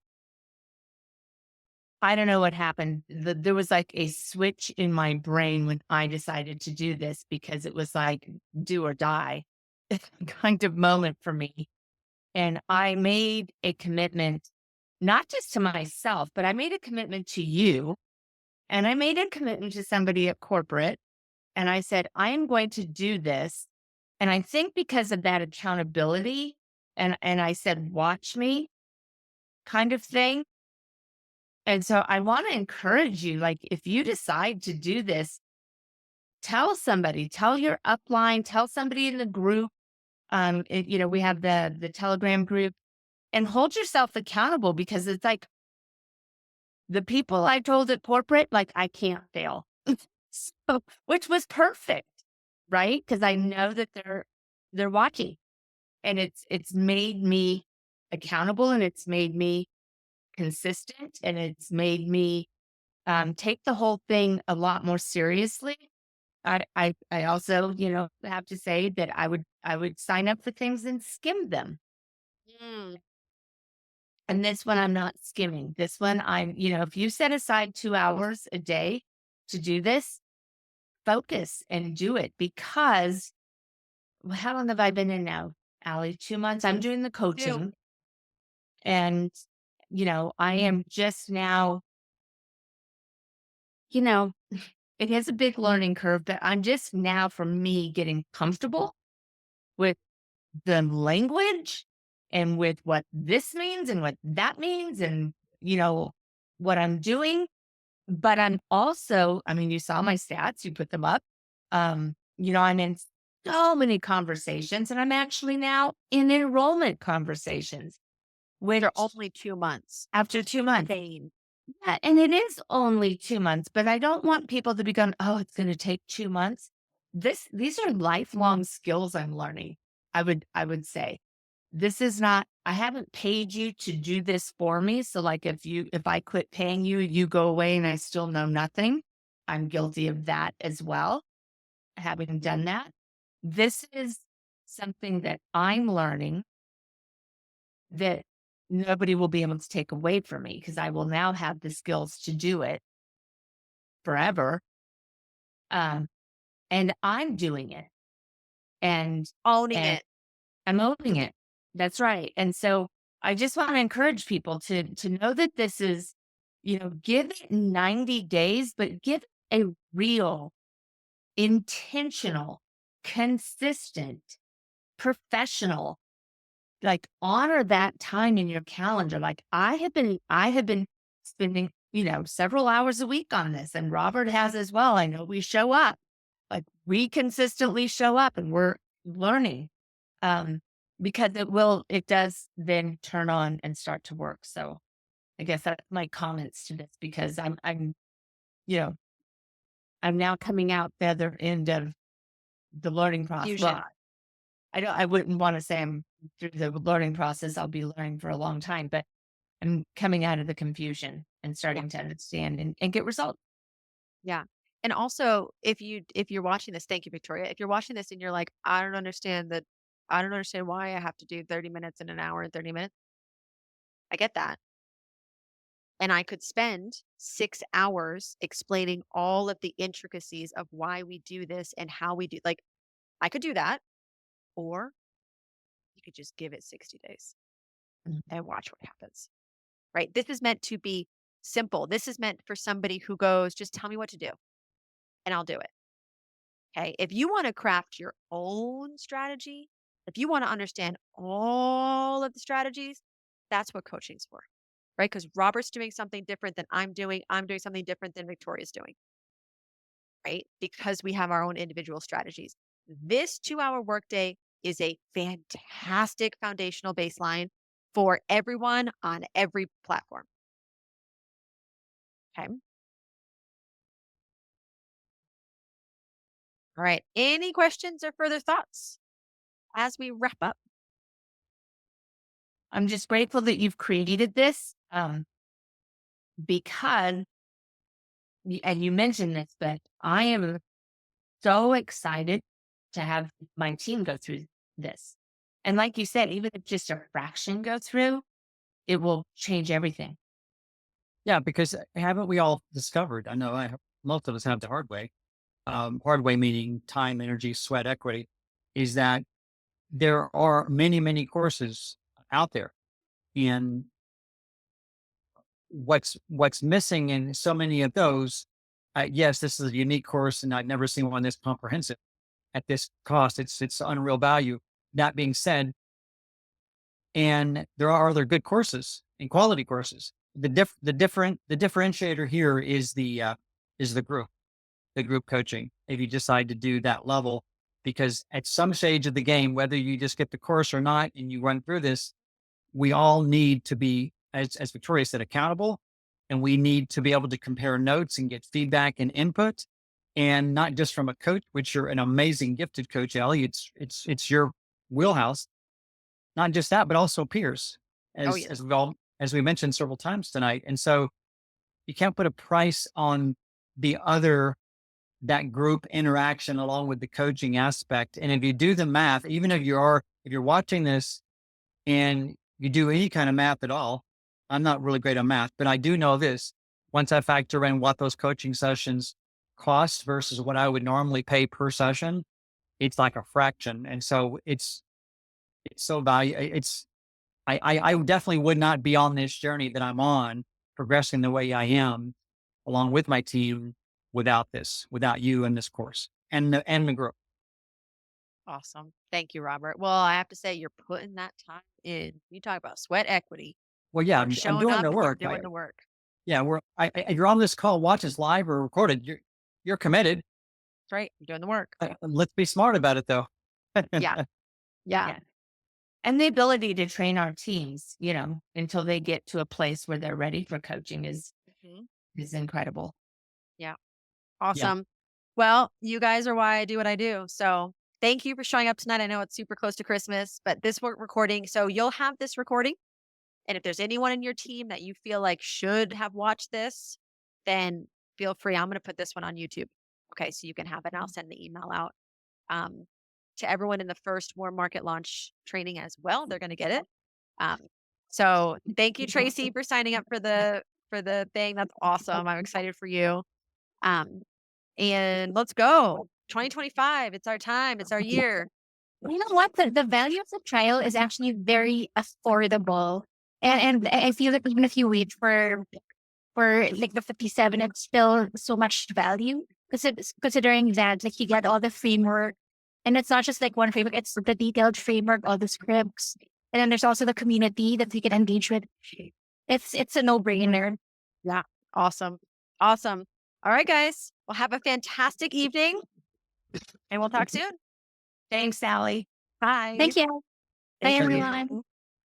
I don't know what happened. There was like a switch in my brain when I decided to do this, because it was like do or die kind of moment for me. And I made a commitment, not just to myself, but I made a commitment to you. And I made a commitment to somebody at corporate. And I said, I am going to do this. And I think because of that accountability, and I said, watch me kind of thing. And so I want to encourage you, like, if you decide to do this, tell somebody, tell your upline, tell somebody in the group. We have the Telegram group, and hold yourself accountable, because it's like the people I told at corporate, like, I can't fail. So, which was perfect, right? Because I know that they're watching, and it's made me accountable, and it's made me consistent, and it's made me take the whole thing a lot more seriously. I also, have to say that I would sign up for things and skim them. Mm, And this one I'm not skimming. This one if you set aside 2 hours a day to do this, focus and do it, because how long have I been in now, Allie? 2 months. I'm doing the do. coaching, and I am just now, you know, it is a big learning curve, but I'm just now, for me, getting comfortable with the language, and with what this means and what that means, and what I'm doing. But I'm also, I mean, you saw my stats, you put them up. I'm in so many conversations, and I'm actually now in enrollment conversations, which They're only 2 months. after 2 months. Insane. Yeah, and it is only 2 months, but I don't want people to be going, oh, it's going to take 2 months. These are lifelong skills I'm learning. I would say this is not, I haven't paid you to do this for me. So, like, if I quit paying you, you go away and I still know nothing. I'm guilty of that as well, having done that. This is something that I'm learning that nobody will be able to take away from me, because I will now have the skills to do it forever. Um, and I'm doing it, and Owning and it. I'm owning it. That's right. And so I just want to encourage people to know that this is, give it 90 days, but give it a real, intentional, consistent, professional, like, honor that time in your calendar. Like, I have been spending, several hours a week on this, and Robert has as well. I know we show up, like, we consistently show up, and we're learning. Um, because it does then turn on and start to work. So I guess that's my comments to this, because you know, I'm now coming out the other end of the learning process. Fusion. Well, I wouldn't want to say I'm through the learning process. I'll be learning for a long time, but I'm coming out of the confusion and Yeah. starting to understand and get results. Yeah. And also, if you're watching this, thank you, Victoria. If you're watching this and you're like, I don't understand why I have to do 30 minutes in an hour and 30 minutes. I get that. And I could spend 6 hours explaining all of the intricacies of why we do this and how we do, like, I could do that. Or you could just give it 60 days Mm. and watch what happens. Right? This is meant to be simple. This is meant for somebody who goes, just tell me what to do and I'll do it. Okay. If you want to craft your own strategy, if you want to understand all of the strategies, that's what coaching's for. Right? Because Robert's doing something different than I'm doing. I'm doing something different than Victoria's doing. Right? Because we have our own individual strategies. This 2 hour workday is a fantastic foundational baseline for everyone on every platform. Okay. All right. Any questions or further thoughts as we wrap up? I'm just grateful that you've created this, because, and you mentioned this, but I am so excited to have my team go through this. And like you said, even if just a fraction go through, it will change everything. Yeah, because haven't we all discovered? I know most of us have the hard way meaning time, energy, sweat, equity, is that there are many, many courses out there. And what's missing in so many of those, yes, this is a unique course, and I've never seen one this comprehensive at this cost. It's unreal value. That being said, and there are other good courses and quality courses. The differentiator here is the group coaching. If you decide to do that level, because at some stage of the game, whether you just get the course or not, and you run through this, we all need to be, as Victoria said, accountable, and we need to be able to compare notes and get feedback and input, and not just from a coach, which you're an amazing, gifted coach, Ellie. It's your wheelhouse. Not just that, but also peers, Oh, yeah. as we mentioned several times tonight. And so you can't put a price on the other that group interaction along with the coaching aspect. And if you do the math, even if you're watching this and you do any kind of math at all, I'm not really great on math, but I do know this. Once I factor in what those coaching sessions cost versus what I would normally pay per session, it's like a fraction. And so it's so valuable. I definitely would not be on this journey that I'm on, progressing the way I am, along with my team, without you and this course and the group. Awesome. Thank you, Robert. Well, I have to say, you're putting that time in. You talk about sweat equity. Well, yeah, You're I'm showing doing up the and you're work. doing the work. Yeah, if you're on this call, watch this live or recorded, you're committed. That's right. You're doing the work. Let's be smart about it, though. Yeah. Yeah. Yeah. And the ability to train our teams, until they get to a place where they're ready for coaching Mhm. is incredible. Yeah. Yeah. Awesome. Well, you guys are why I do what I do. So thank you for showing up tonight. I know it's super close to Christmas, but this work recording, so you'll have this recording. And if there's anyone in your team that you feel like should have watched this, then feel free. I'm going to put this one on YouTube. Okay. So you can have it. And I'll send the email out um, to everyone in the first warm market launch training as well. They're going to get it. Um, so thank you, Tracy, for signing up for the thing. That's awesome. I'm excited for you. Um, and let's go. 2025. It's our time. It's our year. You know what? The value of the trial is actually very affordable. And I feel that even if you wait for like the 57, it's still so much value. Considering that like you get all the framework, and it's not just like one framework, it's the detailed framework, all the scripts. And then there's also the community that you can engage with. It's a no-brainer. Yeah. Awesome. Awesome. All right, guys. Well, have a fantastic evening and we'll talk soon. Thanks, Sally. Bye. Thank you. Bye Thank you. everyone.